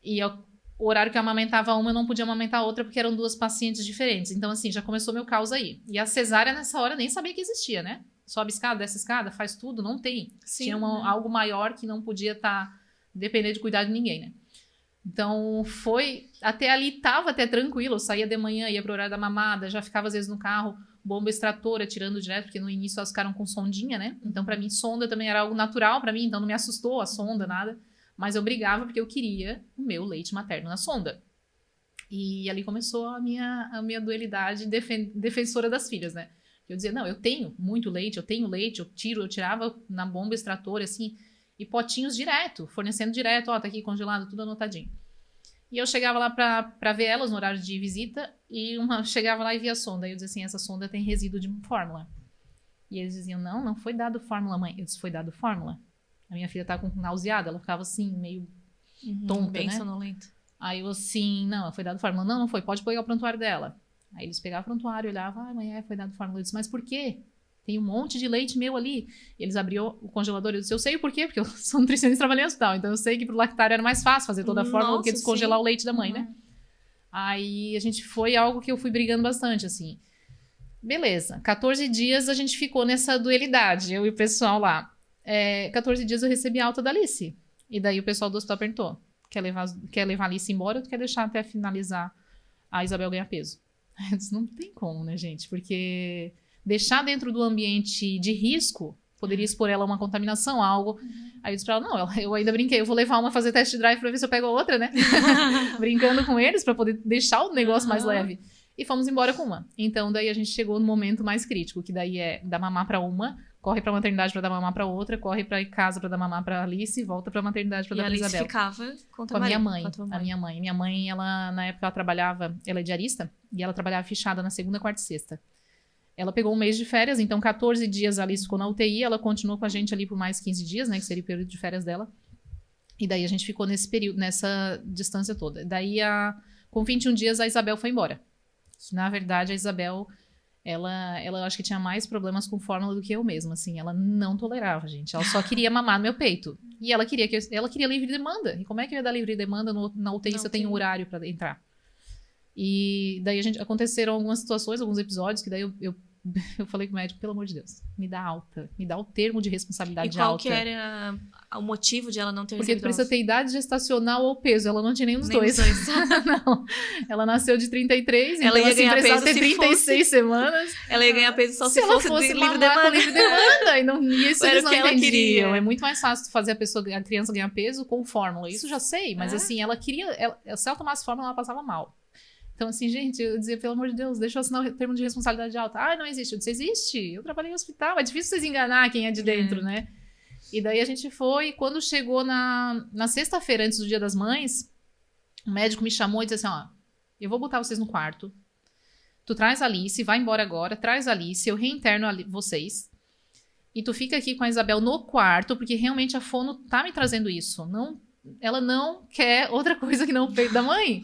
E o horário que eu amamentava uma, eu não podia amamentar outra, porque eram 2 pacientes diferentes. Então, assim, já começou meu caos aí. E a cesárea, nessa hora, nem sabia que existia, né? Sobe escada, desce escada, faz tudo, não tem. Sim, tinha algo maior que não podia depender de cuidar de ninguém, né? Então, até ali tava até tranquilo, eu saía de manhã, ia pro horário da mamada, já ficava às vezes no carro, bomba extratora, tirando direto, porque no início elas ficaram com sondinha, né? Então, pra mim, sonda também era algo natural pra mim, então não me assustou a sonda, nada. Mas eu brigava porque eu queria o meu leite materno na sonda. E ali começou a minha dualidade defensora das filhas, né? Eu dizia, não, eu tenho muito leite, eu tirava na bomba extratora, assim, e potinhos direto, fornecendo direto, tá aqui congelado, tudo anotadinho. E eu chegava lá pra ver elas no horário de visita, e chegava lá e via a sonda, e eu dizia assim, essa sonda tem resíduo de fórmula. E eles diziam, não foi dado fórmula, mãe. Eu disse, foi dado fórmula. A minha filha tá nauseada, ela ficava assim, meio tonta, bem né? sonolenta. Aí eu assim, não, foi dado fórmula. Não foi, pode pegar o prontuário dela. Aí eles pegavam o prontuário, olhavam, mãe, foi dado fórmula. Eu disse, mas por quê? Tem um monte de leite meu ali. E eles abriam o congelador e eu disse, eu sei o porquê, porque eu sou nutricionista e trabalhei no hospital. Então eu sei que pro lactário era mais fácil fazer toda a fórmula do que descongelar o leite da mãe, né? Aí a gente foi algo que eu fui brigando bastante, assim. Beleza, 14 dias a gente ficou nessa dualidade, eu e o pessoal lá. 14 dias eu recebi a alta da Alice. E daí o pessoal do hospital perguntou, quer levar a Alice embora ou tu quer deixar até finalizar a Isabel ganhar peso? Eu disse, não tem como, né, gente? Porque deixar dentro do ambiente de risco poderia expor ela a uma contaminação, algo. Aí eu disse pra ela, não, eu ainda brinquei, eu vou levar uma fazer test drive pra ver se eu pego a outra, né? Brincando com eles pra poder deixar o negócio mais leve. E fomos embora com uma. Então, daí a gente chegou no momento mais crítico, que daí é dar mamar pra uma, corre pra maternidade pra dar mamar pra outra, corre pra casa pra dar mamar pra Alice, volta pra maternidade pra dar pra Isabel. E a Alice ficava com a minha mãe. A minha mãe. Minha mãe, ela, na época, ela trabalhava, ela é diarista, e ela trabalhava fichada na segunda, quarta e sexta. Ela pegou um mês de férias, então 14 dias a Alice ficou na UTI, ela continuou com a gente ali por mais 15 dias, né, que seria o período de férias dela. E daí a gente ficou nesse período, nessa distância toda. Daí, com 21 dias, a Isabel foi embora. Na verdade, a Isabel, ela acho que tinha mais problemas com fórmula do que eu mesma, assim. Ela não tolerava, gente. Ela só queria mamar no meu peito. E ela queria livre demanda. E como é que eu ia dar livre demanda na UTI se eu tenho um horário para entrar? E daí aconteceram algumas situações, alguns episódios, que daí eu falei com o médico, pelo amor de Deus, me dá alta, me dá o termo de responsabilidade alta. E qual que era o motivo de ela não ter Porque tu precisa ter idade gestacional ou peso, ela não tinha nenhum dos dois. Não, ela nasceu de 33, ela então ia ganhar peso ter 36 semanas. Ela ia ganhar peso só se fosse de livre demanda. Livre demanda. E isso eles não entendiam. Queria. É muito mais fácil tu fazer a criança ganhar peso com fórmula. Isso eu já sei, mas assim, ela queria... se ela tomasse fórmula, ela passava mal. Então, assim, gente, eu dizia, pelo amor de Deus, deixa eu assinar o termo de responsabilidade alta. Ah, não existe. Eu disse, existe. Eu trabalhei em hospital. É difícil vocês enganar quem é de dentro, né? E daí a gente foi. Quando chegou na sexta-feira, antes do Dia das Mães, o médico me chamou e disse assim, ó, eu vou botar vocês no quarto. Tu traz a Alice, vai embora agora, traz a Alice, eu reinterno vocês. E tu fica aqui com a Isabel no quarto, porque realmente a fono tá me trazendo isso. Ela não quer outra coisa que não o peito da mãe.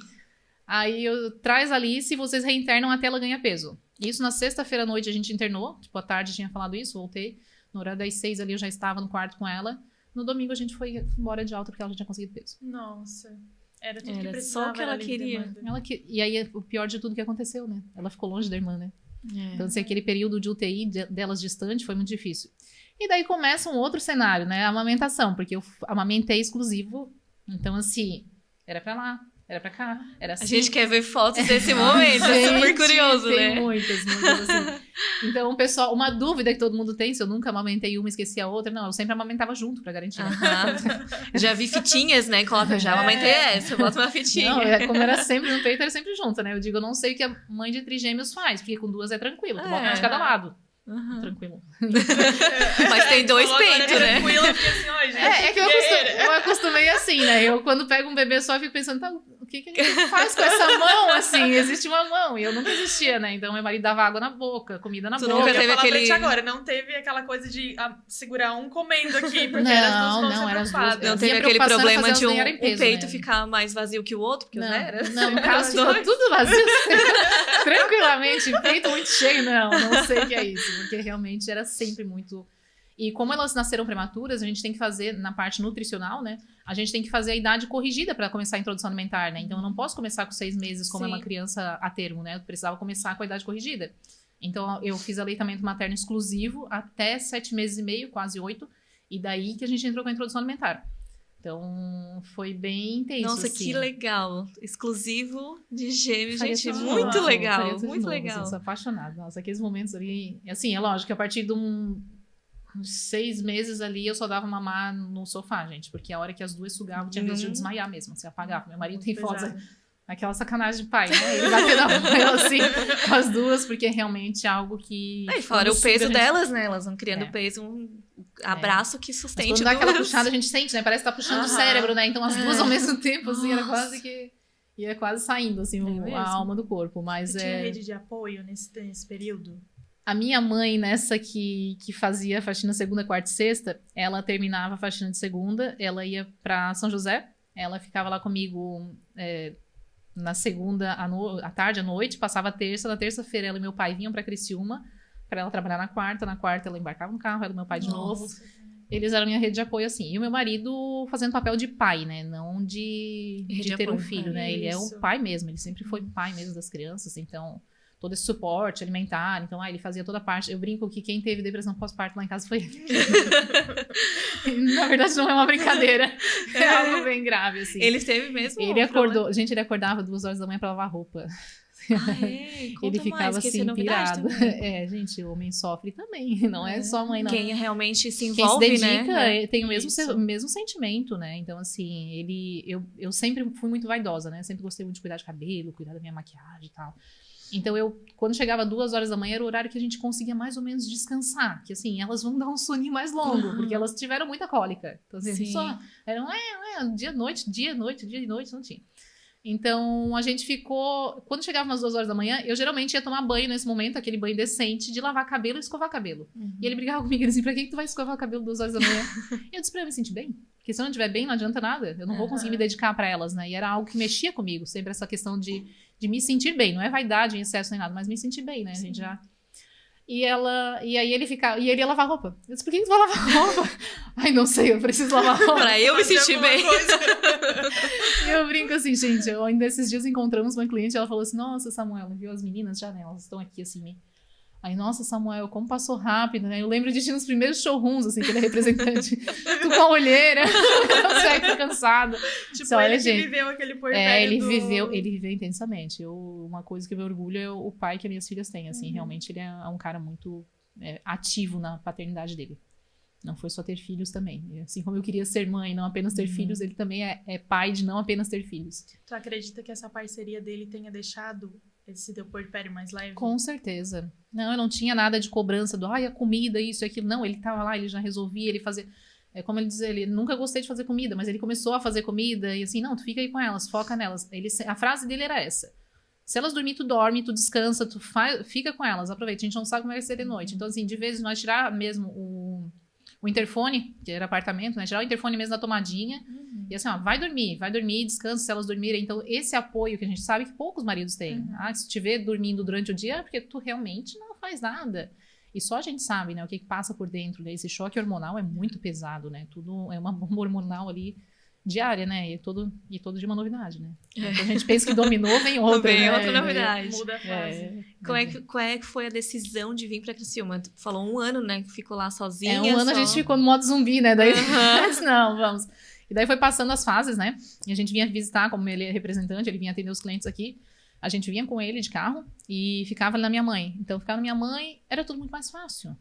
Aí eu traz a Alice e vocês reinternam até ela ganhar peso. Isso na sexta-feira à noite a gente internou. Tipo, à tarde tinha falado isso, voltei. No horário das 6 ali eu já estava no quarto com ela. No domingo a gente foi embora de alta porque ela já tinha conseguido peso. Nossa. Era tudo que precisava. Só o que ela queria. E aí o pior de tudo que aconteceu, né? Ela ficou longe da irmã, né? Então, assim, aquele período de UTI delas distante foi muito difícil. E daí começa um outro cenário, né? A amamentação, porque eu amamentei exclusivo. Então, assim, era pra lá. Era pra cá, era assim. A gente quer ver fotos desse momento, é super curioso, tem né? Muitas, assim. Então, pessoal, uma dúvida que todo mundo tem, se eu nunca amamentei uma e esqueci a outra, não, eu sempre amamentava junto pra garantir. Já vi fitinhas, né? Coloca, já amamentei essa, bota uma fitinha. Não, como era sempre no peito, era sempre junto, né? Eu digo, eu não sei o que a mãe de trigêmeos faz, porque com duas é tranquilo, tu bota uma de cada lado. Tranquilo. Mas tem dois peitos, né? Tranquilo, porque assim, ó, gente. Que eu acostumei assim, né? Eu, quando pego um bebê só, eu fico pensando, tá, o que a gente faz com essa mão, assim? Existe uma mão. E eu nunca existia, né? Então, meu marido dava água na boca, comida na boca. Nunca teve aquele... agora, não teve aquela coisa de segurar um comendo aqui, porque era as duas mãos era as duas. Não teve aquele problema de um peito ficar mais vazio que o outro, porque não, no caso, ficou tudo vazio. Tranquilamente, peito muito cheio. Não sei o que é isso. Porque realmente era sempre muito... E como elas nasceram prematuras, a gente tem que fazer, na parte nutricional, né? A gente tem que fazer a idade corrigida para começar a introdução alimentar, né? Então, eu não posso começar com 6 meses como é uma criança a termo, né? Eu precisava começar com a idade corrigida. Então, eu fiz aleitamento materno exclusivo até 7 meses e meio, quase 8. E daí que a gente entrou com a introdução alimentar. Então, foi bem intenso. Nossa, assim. Que legal. Exclusivo de gêmeos, gente. Muito legal. Muito legal. Eu sou apaixonada. Nossa, aqueles momentos ali... Assim, é lógico que a partir de uns 6 meses ali, eu só dava mamar no sofá, gente. Porque a hora que as duas sugavam, tinha vezes de eu desmaiar mesmo. Se apagava. Meu marido tem fotos... Aquela sacanagem de pai, né? Ele bateu na mão assim com as duas, porque é realmente algo que... E fora o peso delas, né? Elas vão criando peso, um abraço que sustente. Mas quando dá aquela puxada, a gente sente, né? Parece que tá puxando o cérebro, né? Então as duas ao mesmo tempo, assim, era quase que... Ia quase saindo, assim, a alma do corpo. Mas Você tinha rede de apoio nesse período? A minha mãe, nessa que fazia faxina segunda, quarta e sexta, ela terminava a faxina de segunda, ela ia pra São José, ela ficava lá comigo... na segunda à tarde, à noite, passava a terça. Na terça-feira, ela e meu pai vinham pra Criciúma pra ela trabalhar na quarta. Na quarta, ela embarcava no carro, ela e meu pai de novo. Eles eram minha rede de apoio, assim. E o meu marido fazendo papel de pai, né? Não de ter um filho, né? Ele é o pai mesmo. Ele sempre foi pai mesmo das crianças. Então, todo esse suporte alimentar. Então, ele fazia toda a parte. Eu brinco que quem teve depressão pós-parto lá em casa foi ele. Na verdade, não é uma brincadeira. É algo bem grave, assim. Ele teve mesmo? Ele acordou. Gente, ele acordava 2 horas da manhã pra lavar roupa. Conta Ele ficava mais, assim, pirado. Também. Gente, o homem sofre também. Não é só a mãe, não. Quem realmente se envolve, quem se dedica, né? Tem o mesmo sentimento, né? Então, assim, eu sempre fui muito vaidosa, né? Sempre gostei muito de cuidar de cabelo, cuidar da minha maquiagem e tal. Então, quando chegava 2 horas da manhã, era o horário que a gente conseguia mais ou menos descansar. Que, assim, elas vão dar um soninho mais longo, porque elas tiveram muita cólica. Então, assim, só eram dia, noite, não tinha. Então, a gente ficou... Quando chegava umas 2 horas da manhã, eu geralmente ia tomar banho nesse momento, aquele banho decente, de lavar cabelo e escovar cabelo. E ele brigava comigo, ele disse, pra que tu vai escovar o cabelo 2 horas da manhã? E eu disse pra eu me sentir bem. Porque se eu não estiver bem, não adianta nada. Eu não vou conseguir me dedicar pra elas, né? E era algo que mexia comigo, sempre essa questão de me sentir bem. Não é vaidade em excesso nem nada, mas me sentir bem, né? A gente já... E aí ele ia lavar roupa. Eu disse, por que tu vai lavar roupa? Ai, não sei, eu preciso lavar roupa. Pra eu me sentir bem. E eu brinco assim, gente, ainda esses dias encontramos uma cliente, ela falou assim, nossa, Samuel, viu as meninas já, né? Elas estão aqui assim, Aí, nossa, Samuel, como passou rápido, né? Eu lembro de ti nos primeiros showrooms, assim, que ele é representante. Tu com a olheira, você tá cansado. Tipo, ele que viveu aquele puerpério ele viveu intensamente. Uma coisa que eu me orgulho é o pai que as minhas filhas têm, assim. Realmente, ele é um cara muito ativo na paternidade dele. Não foi só ter filhos também. Assim como eu queria ser mãe, não apenas ter filhos, ele também é pai de não apenas ter filhos. Tu acredita que essa parceria dele tenha deixado esse teu puerpério mais leve? Com certeza. Não, eu não tinha nada de cobrança do, a comida, isso e aquilo. Não, ele tava lá, ele já resolvia, ele fazia... como ele diz, ele nunca gostei de fazer comida, mas ele começou a fazer comida e assim, não, tu fica aí com elas, foca nelas. A frase dele era essa. Se elas dormir, tu dorme, tu descansa, fica com elas, aproveita. A gente não sabe como vai ser de noite. Então, assim, de vez em nós tirar mesmo o interfone, que era apartamento, né? Tirar o interfone mesmo da tomadinha. E assim, vai dormir, descansa se elas dormirem. Então, esse apoio que a gente sabe que poucos maridos têm. Se te vê dormindo durante o dia, é porque tu realmente não faz nada. E só a gente sabe, né? O que passa por dentro, né? Esse choque hormonal é muito pesado, né? Tudo é uma bomba hormonal ali diária, né? E todo de uma novidade, né? Então, a gente pensa que dominou, vem outra, vem né? outra novidade. Muda a fase. Qual é que foi a decisão de vir pra Criciúma? Tu falou 1 ano, né? Que ficou lá sozinha. Um ano a gente ficou no modo zumbi, né? Daí, não, vamos. E daí foi passando as fases, né? E a gente vinha visitar, como ele é representante, ele vinha atender os clientes aqui. A gente vinha com ele de carro e ficava na minha mãe. Então, ficar na minha mãe era tudo muito mais fácil.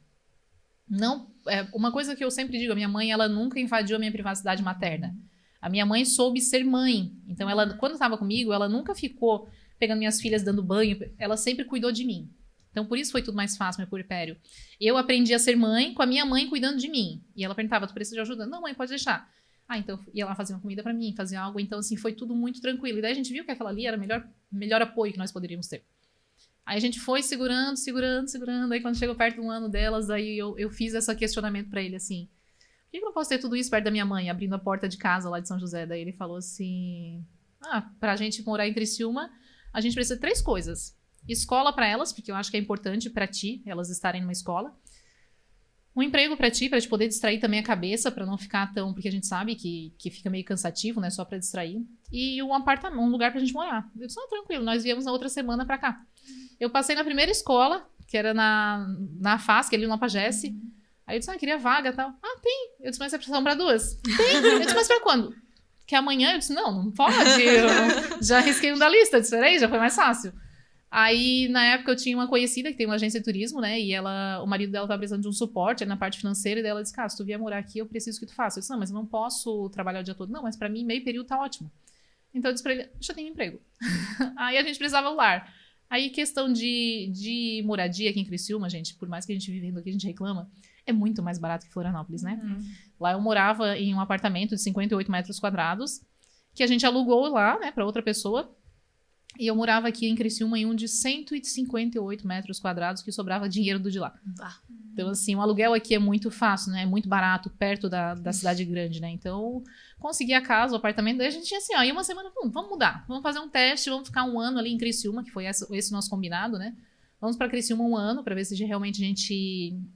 Não, uma coisa que eu sempre digo, a minha mãe, ela nunca invadiu a minha privacidade materna. A minha mãe soube ser mãe. Então, ela, quando estava comigo, ela nunca ficou pegando minhas filhas, dando banho. Ela sempre cuidou de mim. Então, por isso foi tudo mais fácil, meu puerpério. Eu aprendi a ser mãe com a minha mãe cuidando de mim. E ela perguntava, tu precisa de ajuda? Não, mãe, pode deixar. Então, ia lá fazer uma comida pra mim, fazer algo. Então, assim, foi tudo muito tranquilo. E daí a gente viu que aquela ali era o melhor apoio que nós poderíamos ter. Aí a gente foi segurando. Aí, quando chegou perto de 1 ano delas, aí eu fiz esse questionamento pra ele, assim... Por que eu não posso ter tudo isso perto da minha mãe, abrindo a porta de casa lá de São José? Daí ele falou assim, pra gente morar em Criciúma, a gente precisa de 3 coisas. Escola pra elas, porque eu acho que é importante pra ti, elas estarem numa escola. Um emprego pra ti poder distrair também a cabeça, pra não ficar tão... Porque a gente sabe que fica meio cansativo, né? Só pra distrair. E um apartamento, um lugar pra gente morar. Eu disse, tranquilo, nós viemos na outra semana pra cá. Eu passei na primeira escola, que era na FASC, ali no Apagesse. Aí eu disse, queria vaga e tal. Tem. Eu disse, mas é precisação pra 2. Tem. Eu disse, mas pra quando? Que amanhã? Eu disse, não pode. Eu já risquei um da lista. Eu disse, peraí, já foi mais fácil. Aí, na época, eu tinha uma conhecida que tem uma agência de turismo, né? E o marido dela tava precisando de um suporte na parte financeira. E daí ela disse, se tu vier morar aqui, eu preciso que tu faça. Eu disse, não, mas eu não posso trabalhar o dia todo. Não, mas pra mim, meio período tá ótimo. Então, eu disse pra ele, já tenho emprego. Aí, a gente precisava do lar. Aí, questão de moradia aqui em Criciúma, gente, por mais que a gente vivendo aqui, a gente reclama, é muito mais barato que Florianópolis, né? Lá eu morava em um apartamento de 58 metros quadrados, que a gente alugou lá, né, pra outra pessoa. E eu morava aqui em Criciúma em um de 158 metros quadrados, que sobrava dinheiro do de lá. Então, assim, o aluguel aqui é muito fácil, né? É muito barato, perto da cidade grande, né? Então, consegui a casa, o apartamento. Daí a gente tinha assim, e uma semana, vamos mudar. Vamos fazer um teste, vamos ficar 1 ano ali em Criciúma, que foi esse nosso combinado, né? Vamos pra Criciúma 1 ano, pra ver se realmente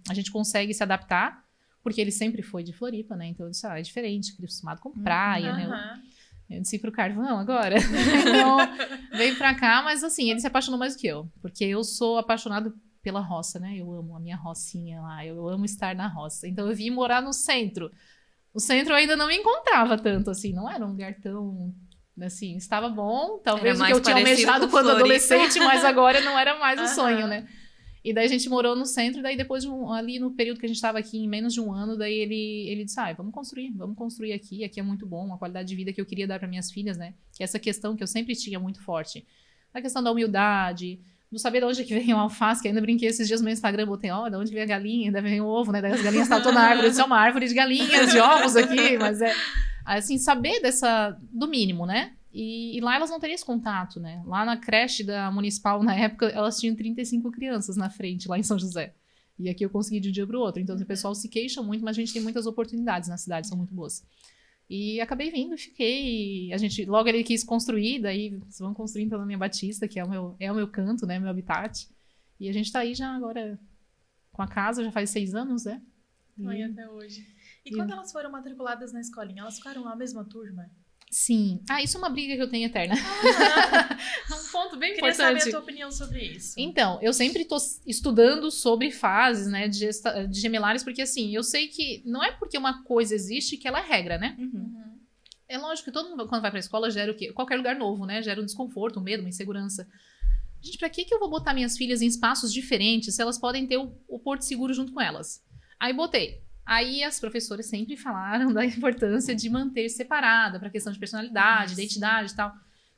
a gente consegue se adaptar. Porque ele sempre foi de Floripa, né? Então, eu disse, é diferente, acostumado com praia, né? Eu disse pro carvão agora. Então, veio pra cá, mas assim, ele se apaixonou mais do que eu. Porque eu sou apaixonado pela roça, né? Eu amo a minha rocinha lá, eu amo estar na roça. Então eu vim morar no centro. O centro eu ainda não me encontrava tanto, assim, não era um lugar tão, assim, estava bom, talvez o que eu tinha almejado quando adolescente, mas agora não era mais o sonho, né? E daí a gente morou no centro, e daí depois ali no período que a gente estava aqui, em menos de um ano, daí ele disse, vamos construir aqui é muito bom, a qualidade de vida que eu queria dar para minhas filhas, né? Que é essa questão que eu sempre tinha muito forte, a questão da humildade, do saber de onde é que vem o alface, que ainda brinquei esses dias no meu Instagram, botei, de onde vem a galinha, daí vem o ovo, né? Daí as galinhas estavam na árvore, isso é uma árvore de galinhas, de ovos aqui, mas assim, saber do mínimo, né? E lá elas não teriam esse contato, né? Lá na creche da Municipal, na época, elas tinham 35 crianças na frente, lá em São José. E aqui eu consegui de um dia para o outro. Então, o pessoal se queixa muito, mas a gente tem muitas oportunidades na cidade, são muito boas. E acabei vindo, fiquei. A gente, logo ele quis construir, daí eles vão construindo pela minha Batista, que é o meu canto, né? Meu habitat. E a gente tá aí já agora com a casa, já faz 6 anos, né? Até hoje. E quando elas foram matriculadas na escolinha, elas ficaram na mesma turma? Sim. Isso é uma briga que eu tenho eterna. Um ponto bem Queria importante. saber a tua opinião sobre isso. Então, eu sempre estou estudando sobre fases, né, de gemelares, porque assim, eu sei que não é porque uma coisa existe que ela é regra, né? É lógico que todo mundo, quando vai pra escola, gera o quê? Qualquer lugar novo, né? Gera um desconforto, um medo, uma insegurança. Gente, pra que eu vou botar minhas filhas em espaços diferentes se elas podem ter o porto seguro junto com elas? Aí botei. Aí as professoras sempre falaram da importância de manter separada para questão de personalidade, identidade e tal.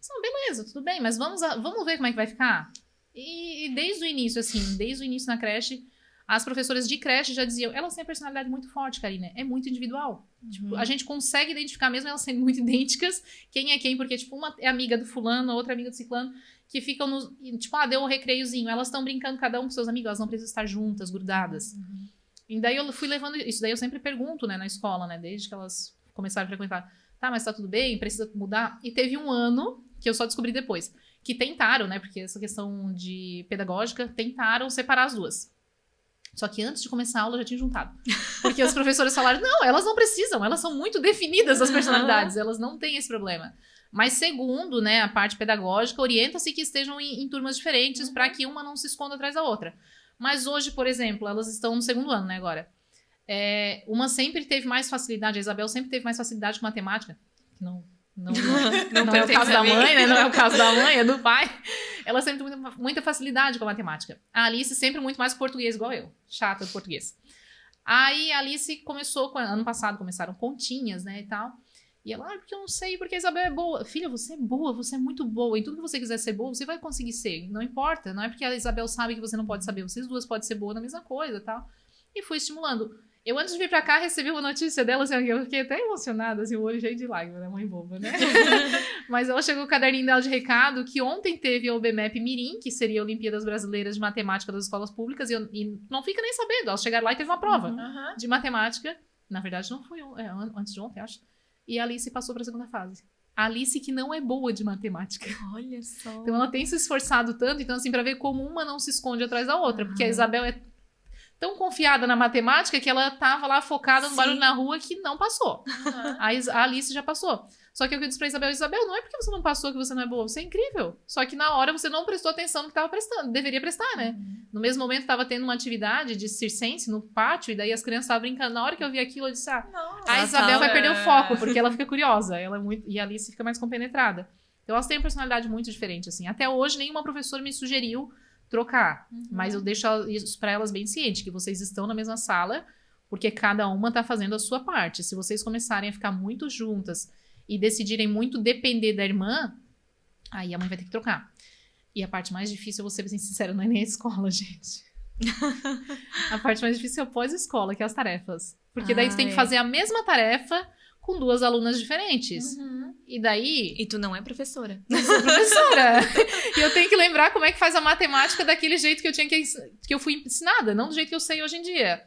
Não, beleza, tudo bem, mas vamos ver como é que vai ficar. E desde o início, assim, desde o início na creche, as professoras de creche já diziam, elas têm a personalidade muito forte, Karina, é muito individual. Tipo, a gente consegue identificar, mesmo elas sendo muito idênticas, quem é quem, porque, tipo, uma é amiga do fulano, a outra é amiga do ciclano, que ficam tipo, deu um recreiozinho, elas estão brincando cada um com seus amigos, elas não precisam estar juntas, grudadas. E daí eu fui levando isso, daí eu sempre pergunto, né, na escola, né, desde que elas começaram a frequentar, tá, mas tá tudo bem, precisa mudar? E teve um ano, que eu só descobri depois, que tentaram, né, porque essa questão de pedagógica, tentaram separar as duas. Só que antes de começar a aula eu já tinha juntado. Porque os professores falaram, não, elas não precisam, elas são muito definidas as personalidades, elas não têm esse problema. Mas segundo, né, a parte pedagógica, orienta-se que estejam em turmas diferentes para que uma não se esconda atrás da outra. Mas hoje, por exemplo, elas estão no 2º ano, né, agora. Uma sempre teve mais facilidade, a Isabel sempre teve mais facilidade com matemática, que não é o caso da mãe, né? Não é o caso da mãe, é do pai. Ela sempre tem muita facilidade com a matemática. A Alice sempre muito mais com português, igual eu. Chata do português. Aí a Alice começou, ano passado começaram continhas, né, e tal. E ela, porque eu não sei, porque a Isabel é boa. Filha, você é boa, você é muito boa. Em tudo que você quiser ser boa, você vai conseguir ser. Não importa, não é porque a Isabel sabe que você não pode saber. Vocês duas podem ser boas na mesma coisa, tal. E fui estimulando. Eu, antes de vir pra cá, recebi uma notícia dela, assim, eu fiquei até emocionada, assim, o olho cheio de lágrimas, né, mãe boba, né? Mas ela chegou com o caderninho dela de recado, que ontem teve a OBMEP Mirim, que seria a Olimpíadas Brasileiras de Matemática das Escolas Públicas, e não fica nem sabendo, elas chegaram lá e teve uma prova de matemática, na verdade não foi antes de ontem, acho, e a Alice passou pra 2ª fase. A Alice que não é boa de matemática. Olha só. Então ela tem se esforçado tanto, então assim, pra ver como uma não se esconde atrás da outra, porque a Isabel é tão confiada na matemática que ela tava lá focada no barulho na rua que não passou. A Alice já passou. Só que o que eu disse pra Isabel, não é porque você não passou que você não é boa, você é incrível. Só que na hora você não prestou atenção no que tava prestando, deveria prestar, né? No mesmo momento tava tendo uma atividade de circense no pátio, e daí as crianças estavam brincando. Na hora que eu vi aquilo, eu disse, a Isabel vai perder o foco, porque ela fica curiosa, e a Alice fica mais compenetrada. Então elas têm uma personalidade muito diferente, assim. Até hoje, nenhuma professora me sugeriu trocar, mas eu deixo isso para elas bem ciente, que vocês estão na mesma sala, porque cada uma tá fazendo a sua parte. Se vocês começarem a ficar muito juntas e decidirem muito depender da irmã, aí a mãe vai ter que trocar. E a parte mais difícil, eu vou ser bem sincera, não é nem a escola, gente. A parte mais difícil é o pós-escola, que é as tarefas. Porque daí tu tem que fazer a mesma tarefa com 2 alunas diferentes. E daí... E tu não é professora. Eu sou professora. E eu tenho que lembrar como é que faz a matemática daquele jeito que eu fui ensinada, não do jeito que eu sei hoje em dia.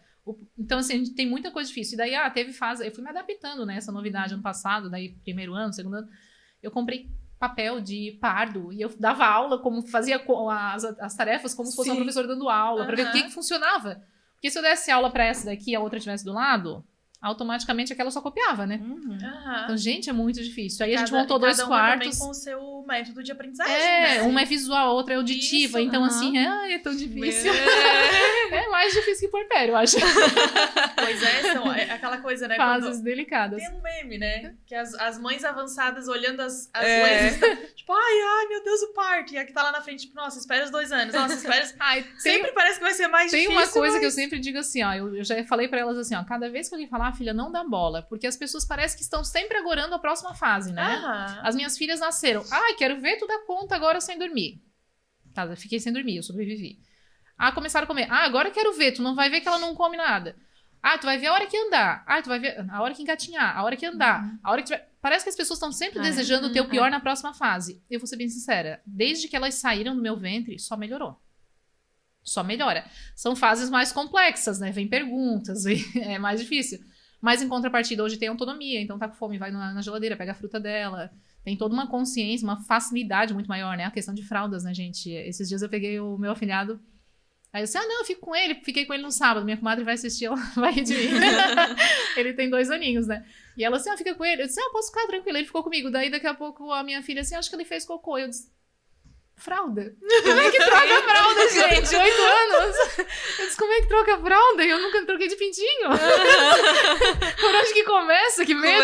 Então, assim, a gente tem muita coisa difícil. E daí, teve fase... Eu fui me adaptando, né? Essa novidade ano passado, daí 1º ano, 2º ano. Eu comprei papel de pardo e eu dava aula, como fazia as tarefas, como se fosse uma professora dando aula, pra ver o que funcionava. Porque se eu desse aula pra essa daqui e a outra estivesse do lado... automaticamente aquela só copiava, né? Então, gente, é muito difícil. Aí a gente montou 2 quartos. Também com o seu método de aprendizagem, né? Uma é visual, a outra é auditiva. Isso, então, assim, é tão difícil. É mais difícil que puerpério, eu acho. Pois é aquela coisa, né? Fases delicadas. Tem um meme, né? Que as mães avançadas olhando as mães, tipo, ai, meu Deus, o parto. E a que tá lá na frente, tipo, nossa, espera os 2 anos. Nossa, espera... Sempre parece que vai ser mais difícil. Tem uma coisa que eu sempre digo assim, ó. Eu já falei pra elas assim, ó. Cada vez que alguém falar, filha, não dá bola. Porque as pessoas parecem que estão sempre agorando a próxima fase, né? As minhas filhas nasceram. Quero ver tu dar conta agora sem dormir. Tá, fiquei sem dormir, eu sobrevivi. Começaram a comer. Agora quero ver, tu não vai ver que ela não come nada. Tu vai ver a hora que andar. Tu vai ver a hora que engatinhar, a hora que andar, a hora que tiver... Parece que as pessoas estão sempre desejando ter o pior na próxima fase. Eu vou ser bem sincera. Desde que elas saíram do meu ventre, só melhorou. Só melhora. São fases mais complexas, né? Vem perguntas, é mais difícil. Mas em contrapartida, hoje tem autonomia. Então tá com fome, vai na geladeira, pega a fruta dela. Tem toda uma consciência, uma facilidade muito maior, né? A questão de fraldas, né, gente? Esses dias eu peguei o meu afilhado. Aí eu disse, não, eu fico com ele. Fiquei com ele no sábado. Minha comadre vai assistir, ela vai rir de mim. Ele tem 2 aninhos, né? E ela assim, fica com ele. Eu disse, posso ficar tranquila. Ele ficou comigo. Daí daqui a pouco a minha filha assim, acho que ele fez cocô. Eu disse, fralda? Como é que troca a fralda, gente? 8 anos. Eu disse, como é que troca a fralda? Eu nunca troquei de pintinho. Por onde que começa? Que medo.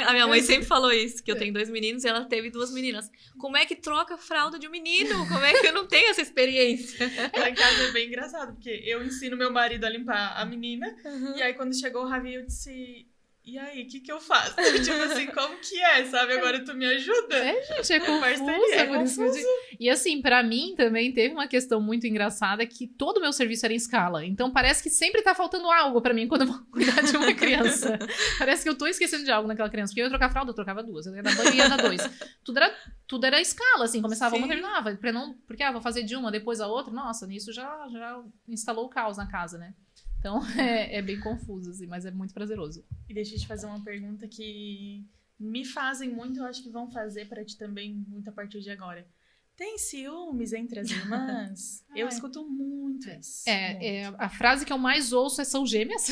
A minha mãe sempre falou isso, que eu tenho 2 meninos e ela teve 2 meninas. Como é que troca a fralda de um menino? Como é que eu não tenho essa experiência? Lá em casa é bem engraçado, porque eu ensino meu marido a limpar a menina, e aí quando chegou o Ravi, eu disse... E aí, o que eu faço? Tipo assim, como que é, sabe? Agora tu me ajuda? Gente, é confuso. E assim, pra mim também teve uma questão muito engraçada que todo o meu serviço era em escala. Então parece que sempre tá faltando algo pra mim quando eu vou cuidar de uma criança. Parece que eu tô esquecendo de algo naquela criança. Porque eu ia trocar fralda, eu trocava 2. Eu ia dar banho e ia dar 2. Tudo era escala, assim. Começava uma, terminava. Porque vou fazer de uma, depois a outra. Nossa, nisso já instalou o caos na casa, né? Então, é bem confuso, assim, mas é muito prazeroso. E deixa eu te fazer uma pergunta que me fazem muito, eu acho que vão fazer pra ti também, muito a partir de agora. Tem ciúmes entre as irmãs? Eu escuto muito isso. A frase que eu mais ouço são gêmeas.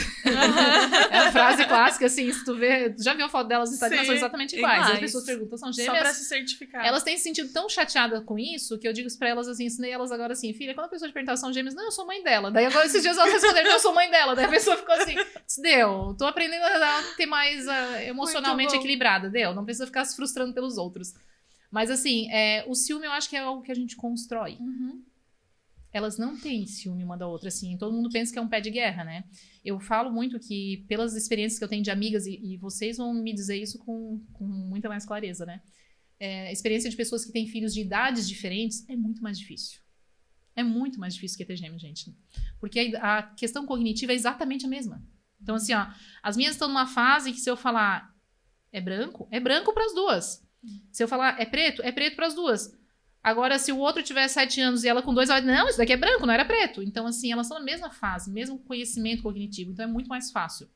É a frase clássica, assim, se tu vê... Já viu a foto delas no Instagram? São exatamente iguais. As pessoas perguntam, são gêmeas? Só pra se certificar. Elas têm se sentido tão chateadas com isso, que eu digo isso pra elas, assim, ensinei elas agora assim, filha, quando a pessoa te perguntar são gêmeas, não, eu sou mãe dela. Daí agora esses dias elas responderam, não, eu sou mãe dela. Daí a pessoa ficou assim, tô aprendendo a ter mais emocionalmente equilibrada, não precisa ficar se frustrando pelos outros. Mas assim, o ciúme eu acho que é algo que a gente constrói. Elas não têm ciúme uma da outra, assim. Todo mundo pensa que é um pé de guerra, né? Eu falo muito que, pelas experiências que eu tenho de amigas, e vocês vão me dizer isso com muita mais clareza, né? Experiência de pessoas que têm filhos de idades diferentes é muito mais difícil. É muito mais difícil que ter gêmeo, gente. Porque a questão cognitiva é exatamente a mesma. Então, assim, as minhas estão numa fase que se eu falar é branco para as duas. Se eu falar é preto para as duas. Agora, se o outro tiver 7 anos e ela com 2, ela vai dizer, não, isso daqui é branco, não era preto. Então, assim, elas estão na mesma fase, mesmo conhecimento cognitivo. Então, é muito mais fácil.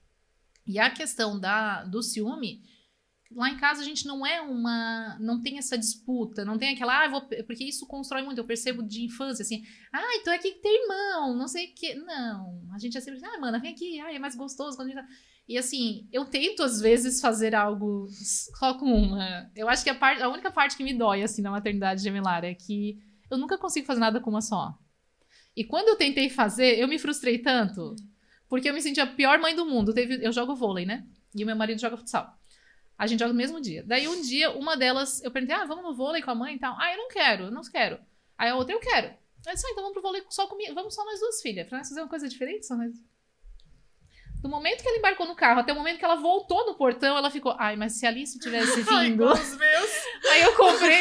E a questão do ciúme, lá em casa a gente não tem essa disputa, não tem aquela, porque isso constrói muito, eu percebo de infância, assim, então é que tem irmão, não sei o que. Não, a gente é sempre, mana, vem aqui, é mais gostoso quando a gente tá... E assim, eu tento às vezes fazer algo só com uma. Eu acho que a única parte que me dói assim na maternidade gemelar é que eu nunca consigo fazer nada com uma só. E quando eu tentei fazer, eu me frustrei tanto, porque eu me senti a pior mãe do mundo. Eu jogo vôlei, né? E o meu marido joga futsal. A gente joga no mesmo dia. Daí um dia, uma delas, eu perguntei, vamos no vôlei com a mãe e tal. Eu não quero. Aí a outra, eu quero. Eu disse, então vamos pro vôlei só comigo. Vamos só nós duas, filha. Pra nós fazer uma coisa diferente, só nós. Do momento que ela embarcou no carro até o momento que ela voltou no portão, ela ficou, mas se a Alice tivesse vindo... os meus. Aí eu comprei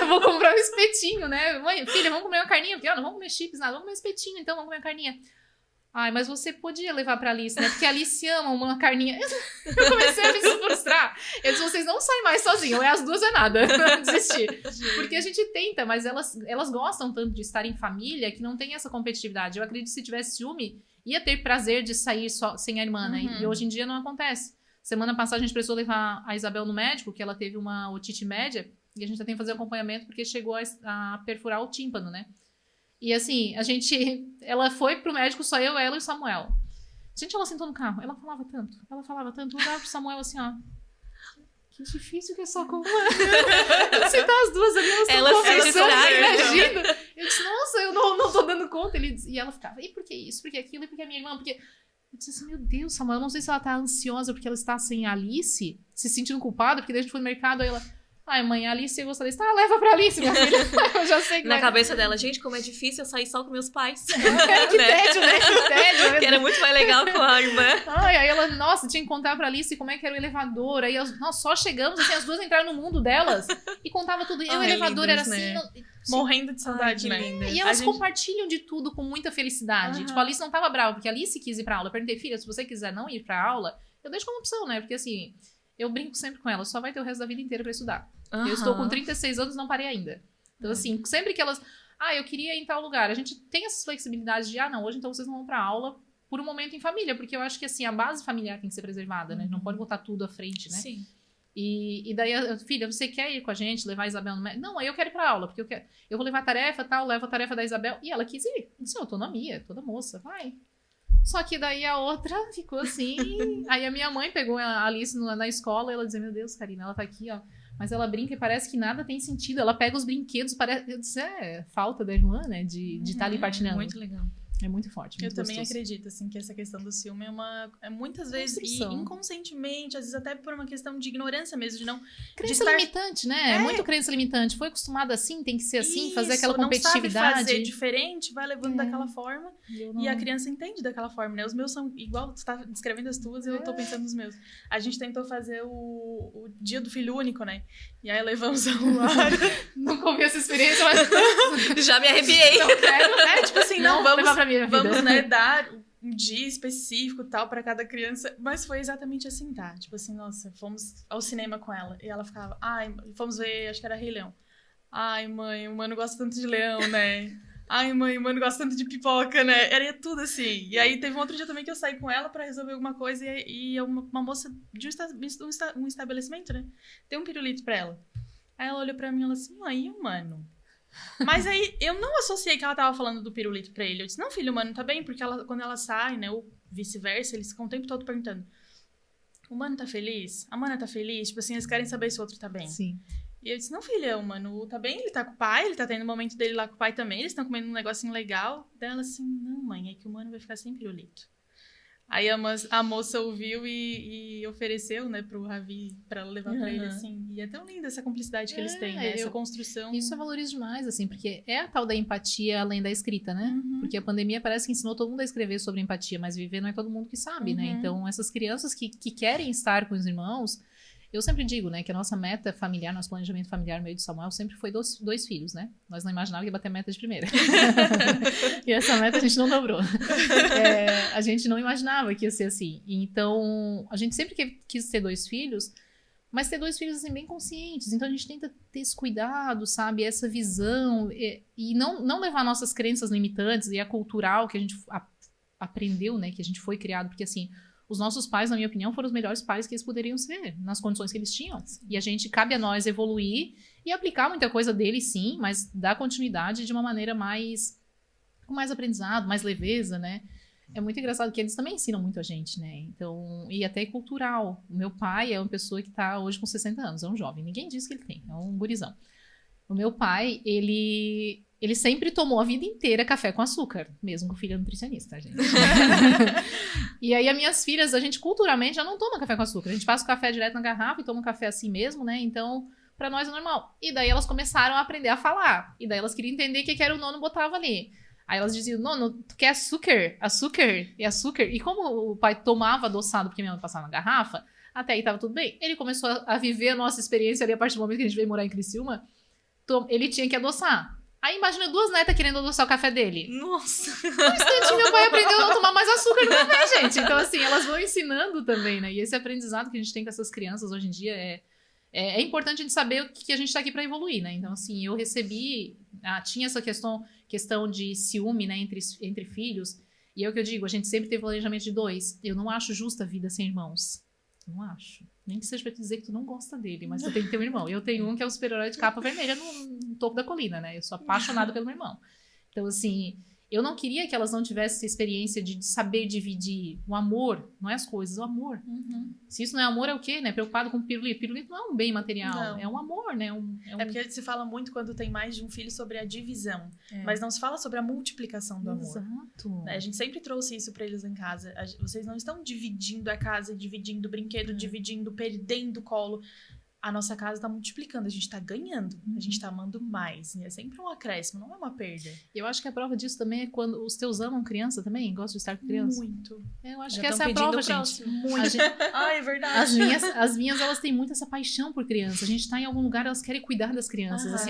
eu vou comprar um espetinho, né? Mãe, filha, vamos comer uma carninha? Porque, não vamos comer chips, nada, vamos comer um espetinho, então, vamos comer uma carninha. Mas você podia levar pra Alice, né? Porque a Alice ama uma carninha. Eu comecei a me frustrar. Eu disse, vocês não saem mais sozinhos, ou as duas é nada. Desistir. Porque a gente tenta, mas elas gostam tanto de estar em família que não tem essa competitividade. Eu acredito que se tivesse ciúme, ia ter prazer de sair só sem a irmã, né? E hoje em dia não acontece. Semana passada a gente precisou levar a Isabel no médico, que ela teve uma otite média, e a gente já tem que fazer acompanhamento porque chegou a perfurar o tímpano, né? E assim, ela foi pro médico, só eu, ela e o Samuel. Gente, ela sentou no carro, ela falava tanto, eu olhava pro Samuel assim, ó. Que difícil que é só com ela. Sentar as duas ali, elas estão conversando, imagina. Eu disse, nossa, eu não tô dando conta. E ela ficava, e por que isso, por que aquilo, e por que a minha irmã, porque... Eu disse assim, meu Deus, Samuel, eu não sei se ela tá ansiosa porque ela está sem a Alice, se sentindo culpada, porque daí a gente foi no mercado, aí ela... Ai, mãe, a Alice gostou disso. Ah, leva pra Alice, minha filha. Eu já sei que na cabeça dela, gente, como é difícil eu sair só com meus pais. Que tédio, né? Que tédio. Que era muito mais legal com a irmã. Ai, aí ela, nossa, tinha que contar pra Alice como é que era o elevador. Aí nós só chegamos, assim, as duas entraram no mundo delas e contava tudo. E o elevador era assim... Né? Morrendo de saudade, né? E elas compartilham de tudo com muita felicidade. Tipo, a Alice não tava brava, porque a Alice quis ir pra aula. Eu perguntei, filha, se você quiser não ir pra aula, eu deixo como opção, né? Porque assim, eu brinco sempre com ela, só vai ter o resto da vida inteira pra estudar. Eu estou com 36 anos e não parei ainda. Então, assim, sempre que elas... eu queria ir em tal lugar. A gente tem essas flexibilidades de, não, hoje então vocês não vão pra aula por um momento em família. Porque eu acho que, assim, a base familiar tem que ser preservada, né? Não pode botar tudo à frente, né? Sim. E daí, filha, você quer ir com a gente, levar a Isabel no médico? Não, aí eu quero ir pra aula, porque eu vou levar a tarefa, tal, levo a tarefa da Isabel. E ela quis ir. Eu disse, autonomia, toda moça, vai. Só que daí a outra ficou assim. Aí a minha mãe pegou a Alice na escola e ela dizia, meu Deus, Karina, ela tá aqui, ó. Mas ela brinca e parece que nada tem sentido. Ela pega os brinquedos, parece... Eu disse, falta da irmã, né? De estar ali partilhando. Muito legal. É muito forte, muito Eu também gostoso. acredito, assim, que essa questão do ciúme é muitas vezes, e inconscientemente, às vezes até por uma questão de ignorância mesmo, de não... Crença limitante, né? É muito crença limitante. Foi acostumado assim, tem que ser assim, isso, fazer aquela competitividade. Não sabe fazer diferente, vai levando daquela forma, e a criança entende daquela forma, né? Os meus são igual, tu tá descrevendo as tuas, eu tô pensando nos meus. A gente tentou fazer o dia do filho único, né? E aí levamos a Luara. Nunca ouvi essa experiência, mas... Já me arrepiei. Não quero. Tipo assim, não vamos levar pra minha vida. Vamos, né, dar um dia específico tal pra cada criança, mas foi exatamente assim, tá? Tipo assim, nossa, fomos ao cinema com ela e ela ficava, fomos ver, acho que era Rei Leão. Ai, mãe, o mano gosta tanto de leão, né? Ai, mãe, o mano gosta tanto de pipoca, né? Era tudo assim. E aí teve um outro dia também que eu saí com ela pra resolver alguma coisa e uma moça de um estabelecimento, né? Deu um pirulito pra ela. Aí ela olhou pra mim e falou assim, aí, mano... Mas aí, eu não associei que ela tava falando do pirulito pra ele. Eu disse, não, filho, mano, tá bem? Porque quando ela sai, né, ou vice-versa, eles ficam o tempo todo perguntando, o mano tá feliz? A mana tá feliz? Tipo assim, eles querem saber se o outro tá bem. Sim. E eu disse, não, filha, o mano tá bem, ele tá com o pai, ele tá tendo o momento dele lá com o pai também, eles estão comendo um negocinho legal. Daí ela assim, não, mãe, é que o mano vai ficar sem pirulito. Aí a moça ouviu e ofereceu, né, pro Ravi, pra ela levar pra ele, assim. E é tão linda essa cumplicidade que eles têm, né? Essa construção. Isso eu valorizo demais, assim, porque é a tal da empatia além da escrita, né? Porque a pandemia parece que ensinou todo mundo a escrever sobre empatia, mas viver não é todo mundo que sabe, né? Então, essas crianças que querem estar com os irmãos... Eu sempre digo, né, que a nossa meta familiar, nosso planejamento familiar meio de Samuel sempre foi dois filhos, né? Nós não imaginávamos que ia bater meta de primeira. E essa meta a gente não dobrou. A gente não imaginava que ia ser assim. Então, a gente sempre quis ter 2 filhos, mas ter 2 filhos, assim, bem conscientes. Então, a gente tenta ter esse cuidado, sabe? Essa visão. E não levar nossas crenças limitantes e a cultural que a gente aprendeu, né? Que a gente foi criado. Porque, assim... Os nossos pais, na minha opinião, foram os melhores pais que eles poderiam ser, nas condições que eles tinham. E cabe a nós evoluir e aplicar muita coisa deles, sim, mas dar continuidade de uma maneira com mais aprendizado, mais leveza, né? É muito engraçado que eles também ensinam muito a gente, né? Então, e até cultural. O meu pai é uma pessoa que está hoje com 60 anos, é um jovem. Ninguém diz que ele tem, é um gurizão. O meu pai, ele sempre tomou a vida inteira café com açúcar, mesmo com filha nutricionista, gente. E aí, as minhas filhas, a gente culturalmente já não toma café com açúcar. A gente passa o café direto na garrafa e toma um café assim mesmo, né? Então, pra nós é normal. E daí, elas começaram a aprender a falar. E daí, elas queriam entender o que era o nono botava ali. Aí, elas diziam, nono, tu quer açúcar? Açúcar? E açúcar? E como o pai tomava adoçado, porque minha mãe passava na garrafa, até aí tava tudo bem. Ele começou a viver a nossa experiência ali, a partir do momento que a gente veio morar em Criciúma. Ele tinha que adoçar. Aí imagina 2 netas querendo adoçar o café dele. Nossa! No instante, meu pai aprendeu a não tomar mais açúcar no café, gente. Então, assim, elas vão ensinando também, né? E esse aprendizado que a gente tem com essas crianças hoje em dia é importante a gente saber o que a gente tá aqui pra evoluir, né? Então, assim, eu recebi... tinha essa questão de ciúme, né? Entre filhos. E é o que eu digo, a gente sempre teve planejamento de 2. Eu não acho justa a vida sem irmãos. Não acho. Nem que seja pra te dizer que tu não gosta dele, mas tu tem que ter um irmão. Eu tenho um que é o super-herói de capa vermelha no topo da colina, né? Eu sou apaixonada pelo meu irmão. Então, assim... Eu não queria que elas não tivessem essa experiência de saber dividir o amor, não é as coisas, o amor. Se isso não é amor, é o quê, né? Preocupado com pirulito. Pirulito não é um bem material, Não. é um amor, né? É porque se fala muito quando tem mais de um filho sobre a divisão, mas não se fala sobre a multiplicação do amor. Exato. A gente sempre trouxe isso pra eles em casa. Vocês não estão dividindo a casa, dividindo o brinquedo, dividindo, perdendo o colo. A nossa casa tá multiplicando, a gente tá ganhando, a gente tá amando mais. É sempre um acréscimo, não é uma perda. Eu acho que a prova disso também é quando os teus amam criança também, gostam de estar com criança. Muito. Eu acho Já que essa tão é a prova, pedindo o gente. próximo. Muito. Ah, é verdade. As minhas, elas têm muito essa paixão por criança. A gente tá em algum lugar, elas querem cuidar das crianças. Assim,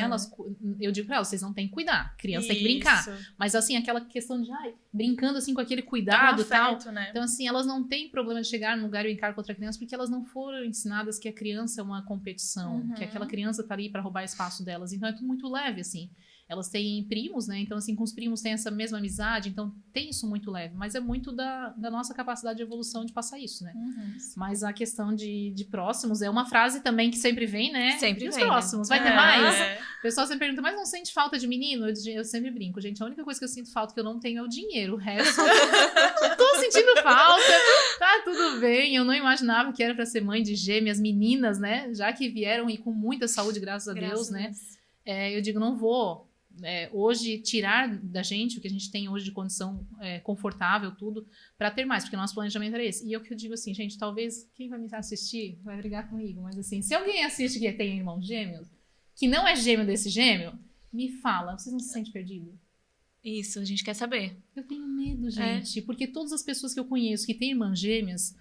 eu digo pra elas, vocês não têm que cuidar. Criança tem que brincar. Mas assim, aquela questão de, brincando assim com aquele cuidado e tal. Né? Então assim, elas não têm problema de chegar num lugar e brincar com outra criança, porque elas não foram ensinadas que a criança é uma competição, que aquela criança tá ali pra roubar espaço delas. Então é tudo muito leve, assim. Elas têm primos, né? Então, assim, com os primos tem essa mesma amizade. Então, tem isso muito leve. Mas é muito da nossa capacidade de evolução de passar isso, né? Mas a questão de próximos é uma frase também que sempre vem, né? Sempre e os vem, próximos? né? Vai ter mais? O pessoal sempre pergunta, mas não sente falta de menino? Eu sempre brinco, gente. A única coisa que eu sinto falta que eu não tenho é o dinheiro. O resto, não tô sentindo falta. Tá tudo bem. Eu não imaginava que era pra ser mãe de gêmeas, meninas, né? Já que vieram e com muita saúde, graças a Deus, né? Eu digo, não vou... hoje tirar da gente o que a gente tem hoje de condição confortável, tudo, para ter mais, porque o nosso planejamento era esse. E eu que eu digo assim, gente, talvez quem vai me assistir vai brigar comigo, mas assim, se alguém assiste que tem irmãos gêmeos, que não é gêmeo desse gêmeo, me fala, vocês não se sentem perdidos? Isso, a gente quer saber. Eu tenho medo, gente, porque todas as pessoas que eu conheço que têm irmãs gêmeas,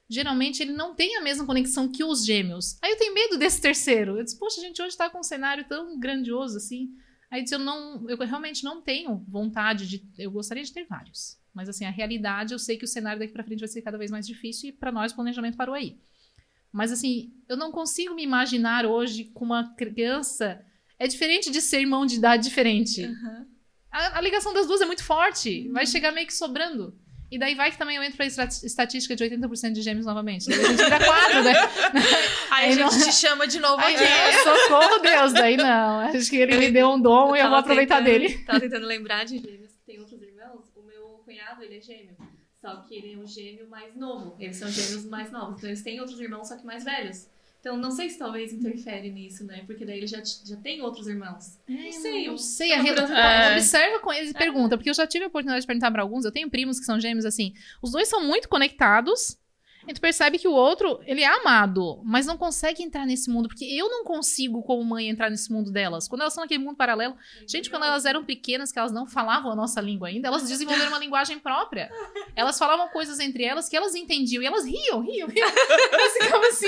geralmente ele não tem a mesma conexão que os gêmeos. Aí eu tenho medo desse terceiro. Eu disse, poxa, a gente hoje tá com um cenário tão grandioso assim. Aí disse, eu realmente não tenho vontade de... Eu gostaria de ter vários. Mas assim, a realidade, eu sei que o cenário daqui pra frente vai ser cada vez mais difícil e pra nós o planejamento parou aí. Mas assim, eu não consigo me imaginar hoje com uma criança... É diferente de ser irmão de idade diferente. A ligação das duas é muito forte. Vai chegar meio que sobrando. E daí vai que também eu entro pra estatística de 80% de gêmeos novamente. Daí a gente vira 4, né? Aí a gente te chama de novo aqui. Socorro, Deus. Daí não. Acho que ele me deu um dom e eu vou aproveitar dele. Tava tentando lembrar de gêmeos que tem outros irmãos. O meu cunhado, ele é gêmeo. Só que ele é um gêmeo mais novo. Eles são gêmeos mais novos. Então eles têm outros irmãos, só que mais velhos. Então não sei se talvez interfere nisso, né? Porque daí ele já tem outros irmãos. Não sei. Observa com eles e pergunta. Porque eu já tive a oportunidade de perguntar pra alguns. Eu tenho primos que são gêmeos, assim. Os dois são muito conectados. E tu percebe que o outro, ele é amado, mas não consegue entrar nesse mundo. Porque eu não consigo, como mãe, entrar nesse mundo delas. Quando elas estão naquele mundo paralelo... Gente, quando elas eram pequenas, que elas não falavam a nossa língua ainda, elas desenvolveram uma linguagem própria. Elas falavam coisas entre elas que elas entendiam. E elas riam. Elas ficavam assim,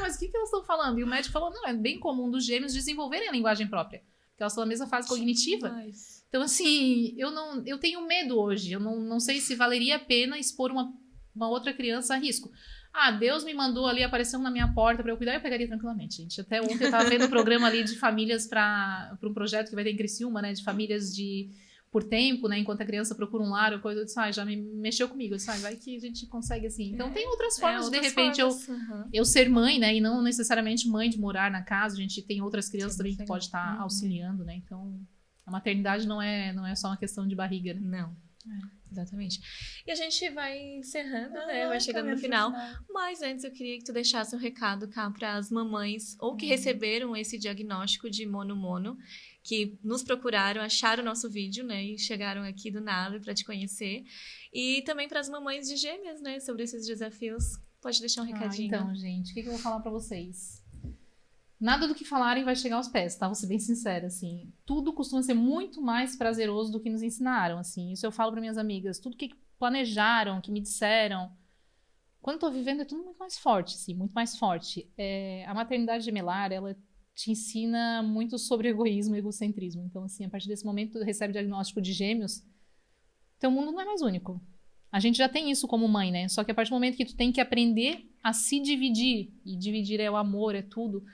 mas o que elas estão falando? E o médico falou, não, é bem comum dos gêmeos desenvolverem a linguagem própria. Porque elas estão na mesma fase cognitiva. Então, assim, eu tenho medo hoje. Eu não sei se valeria a pena expor uma outra criança a risco. Deus me mandou ali, apareceu na minha porta pra eu cuidar, eu pegaria tranquilamente, gente. Até ontem eu tava vendo um programa ali de famílias pra um projeto que vai ter em Criciúma, né, de famílias por tempo, né, enquanto a criança procura um lar ou coisa, eu disse, já me mexeu comigo, eu disse, vai que a gente consegue assim. Então tem outras formas de repente, eu ser mãe, né, e não necessariamente mãe de morar na casa, a gente tem outras crianças também que pode estar auxiliando, né, então a maternidade não é só uma questão de barriga, né. Não. Exatamente. E a gente vai encerrando, né? Vai chegando no final. Mas antes eu queria que tu deixasse um recado cá para as mamães ou que receberam esse diagnóstico de mono, que nos procuraram, acharam o nosso vídeo, né? E chegaram aqui do nada para te conhecer. E também para as mamães de gêmeas, né? Sobre esses desafios. Pode deixar um recadinho. Então, gente, o que eu vou falar para vocês? Nada do que falarem vai chegar aos pés, tá? Vou ser bem sincera, assim. Tudo costuma ser muito mais prazeroso do que nos ensinaram, assim. Isso eu falo para minhas amigas. Tudo que planejaram, que me disseram. Quando eu tô vivendo é tudo muito mais forte, assim. Muito mais forte. A maternidade gemelar, ela te ensina muito sobre egoísmo e egocentrismo. Então, assim, a partir desse momento, tu recebe diagnóstico de gêmeos, teu mundo não é mais único. A gente já tem isso como mãe, né? Só que a partir do momento que tu tem que aprender a se dividir, e dividir é o amor, é tudo...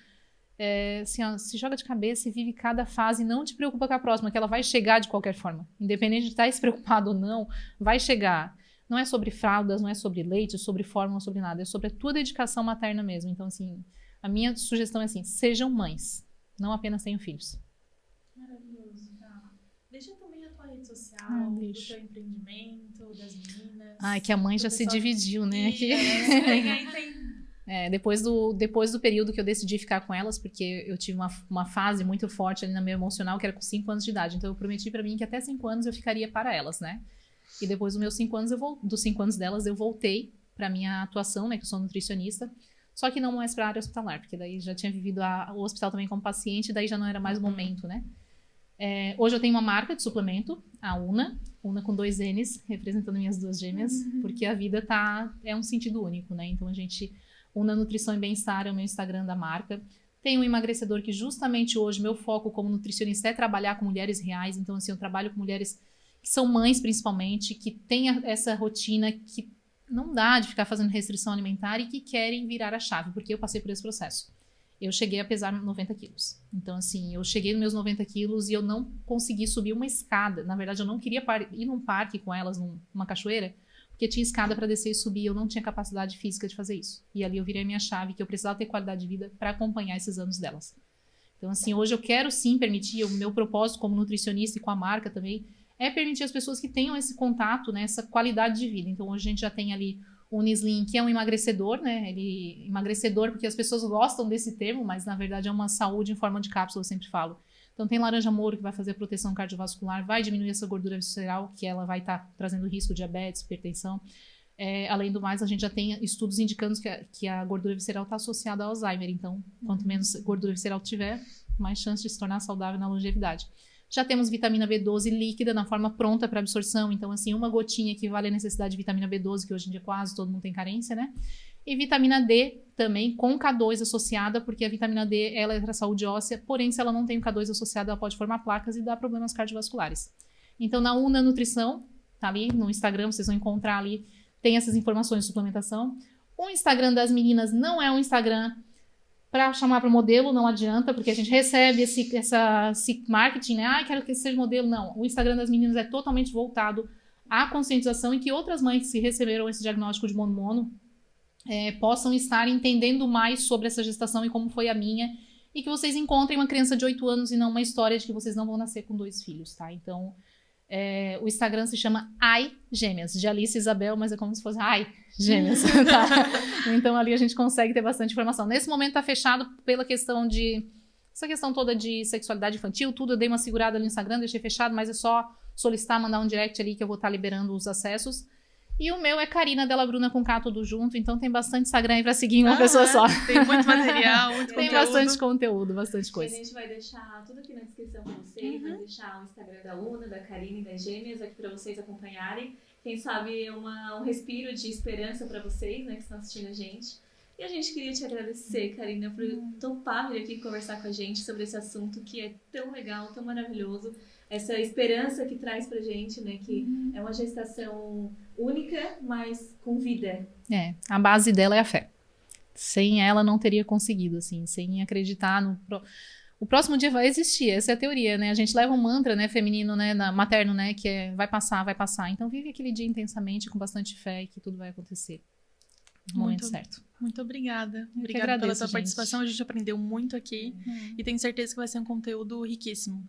assim, se joga de cabeça e vive cada fase e não te preocupa com a próxima, que ela vai chegar de qualquer forma. Independente de estar despreocupado ou não, vai chegar. Não é sobre fraldas, não é sobre leite, é sobre fórmula, sobre nada. É sobre a tua dedicação materna mesmo. Então, assim, a minha sugestão é assim, sejam mães. Não apenas tenham filhos. Maravilhoso, tá? Deixa também a tua rede social. social, do seu empreendimento, das meninas. Ai, que a mãe já se dividiu, né? Depois do período que eu decidi ficar com elas, porque eu tive uma fase muito forte ali no meu emocional, que era com 5 anos de idade. Então eu prometi pra mim que até 5 anos eu ficaria para elas, né? E depois dos meus 5 anos, dos 5 anos delas, eu voltei pra minha atuação, né? Que eu sou nutricionista. Só que não mais pra área hospitalar, porque daí já tinha vivido o hospital também como paciente, daí já não era mais o momento, né? Hoje eu tenho uma marca de suplemento, a Una com 2 N's, representando minhas 2 gêmeas, porque a vida é um sentido único, né? Então a gente, Una Nutrição e Bem-Estar é o meu Instagram da marca. Tem um emagrecedor que justamente hoje, meu foco como nutricionista é trabalhar com mulheres reais, então assim, eu trabalho com mulheres que são mães principalmente, que têm essa rotina que não dá de ficar fazendo restrição alimentar e que querem virar a chave, porque eu passei por esse processo. Eu cheguei a pesar 90 quilos. Então, assim, eu cheguei nos meus 90 quilos e eu não consegui subir uma escada. Na verdade, eu não queria ir num parque com elas, numa cachoeira, porque tinha escada para descer e subir e eu não tinha capacidade física de fazer isso. E ali eu virei a minha chave, que eu precisava ter qualidade de vida para acompanhar esses anos delas. Então, assim, hoje eu quero sim permitir, o meu propósito como nutricionista e com a marca também, é permitir as pessoas que tenham esse contato, né, essa qualidade de vida. Então, hoje a gente já tem ali o Unislim, que é um emagrecedor, né? Emagrecedor porque as pessoas gostam desse termo, mas na verdade é uma saúde em forma de cápsula, eu sempre falo. Então tem laranja moro, que vai fazer proteção cardiovascular, vai diminuir essa gordura visceral, que ela vai estar trazendo risco de diabetes, hipertensão. Além do mais, a gente já tem estudos indicando que a gordura visceral está associada ao Alzheimer. Então, quanto menos gordura visceral tiver, mais chance de se tornar saudável na longevidade. Já temos vitamina B12 líquida na forma pronta para absorção. Então, assim, uma gotinha equivale à necessidade de vitamina B12, que hoje em dia quase todo mundo tem carência, né? E vitamina D também com K2 associada, porque a vitamina D ela é para a saúde óssea, porém, se ela não tem o K2 associado, ela pode formar placas e dar problemas cardiovasculares. Então, na Una Nutrição, tá ali no Instagram, vocês vão encontrar ali, tem essas informações de suplementação. O Instagram das meninas não é um Instagram para chamar para modelo, não adianta, porque a gente recebe esse marketing, né? Quero que seja modelo. Não, o Instagram das meninas é totalmente voltado à conscientização e que outras mães que receberam esse diagnóstico de mono possam estar entendendo mais sobre essa gestação e como foi a minha, e que vocês encontrem uma criança de 8 anos e não uma história de que vocês não vão nascer com 2 filhos, tá? Então, o Instagram se chama Ai Gêmeas, de Alice e Isabel, mas é como se fosse Ai Gêmeas, tá? Então ali a gente consegue ter bastante informação. Nesse momento tá fechado pela questão essa questão toda de sexualidade infantil, tudo eu dei uma segurada ali no Instagram, deixei fechado, mas é só solicitar, mandar um direct ali que eu vou estar liberando os acessos. E o meu é Karina Della Bruna com K tudo junto, então tem bastante Instagram aí pra seguir em uma pessoa só. Tem muito material, muito tem conteúdo. Bastante conteúdo, bastante coisa. E a gente vai deixar tudo aqui na descrição pra vocês, vai deixar o Instagram da Una, da Karina e das Gêmeas aqui pra vocês acompanharem. Quem sabe um respiro de esperança pra vocês, né, que estão assistindo a gente. E a gente queria te agradecer, Karina, por topar vir aqui conversar com a gente sobre esse assunto que é tão legal, tão maravilhoso. Essa esperança que traz pra gente, né? Que é uma gestação única, mas com vida. A base dela é a fé. Sem ela não teria conseguido, assim, sem acreditar o próximo dia vai existir, essa é a teoria, né? A gente leva um mantra, né, feminino, né, materno, né, que é vai passar, vai passar. Então vive aquele dia intensamente, com bastante fé, que tudo vai acontecer no momento certo. Muito obrigada. Obrigada pela sua participação. A gente aprendeu muito aqui e tenho certeza que vai ser um conteúdo riquíssimo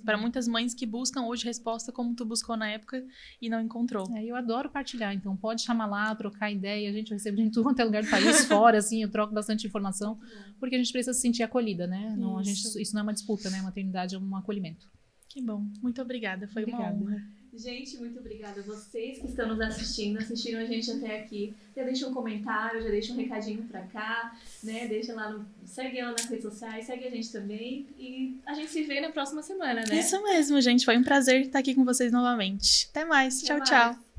para muitas mães que buscam hoje resposta como tu buscou na época e não encontrou. Eu adoro partilhar, então pode chamar lá, trocar ideia. A gente recebe em tudo quanto é lugar do país, fora, assim, eu troco bastante informação, porque a gente precisa se sentir acolhida, né? Não, isso não é uma disputa, né? A maternidade é um acolhimento. Que bom. Muito obrigada. Foi uma honra. Gente, muito obrigada a vocês que estão nos assistiram a gente até aqui. Já deixa um comentário, já deixa um recadinho pra cá, né? Deixa lá segue ela nas redes sociais, segue a gente também. E a gente se vê na próxima semana, né? Isso mesmo, gente. Foi um prazer estar aqui com vocês novamente. Até mais. Tchau, tchau.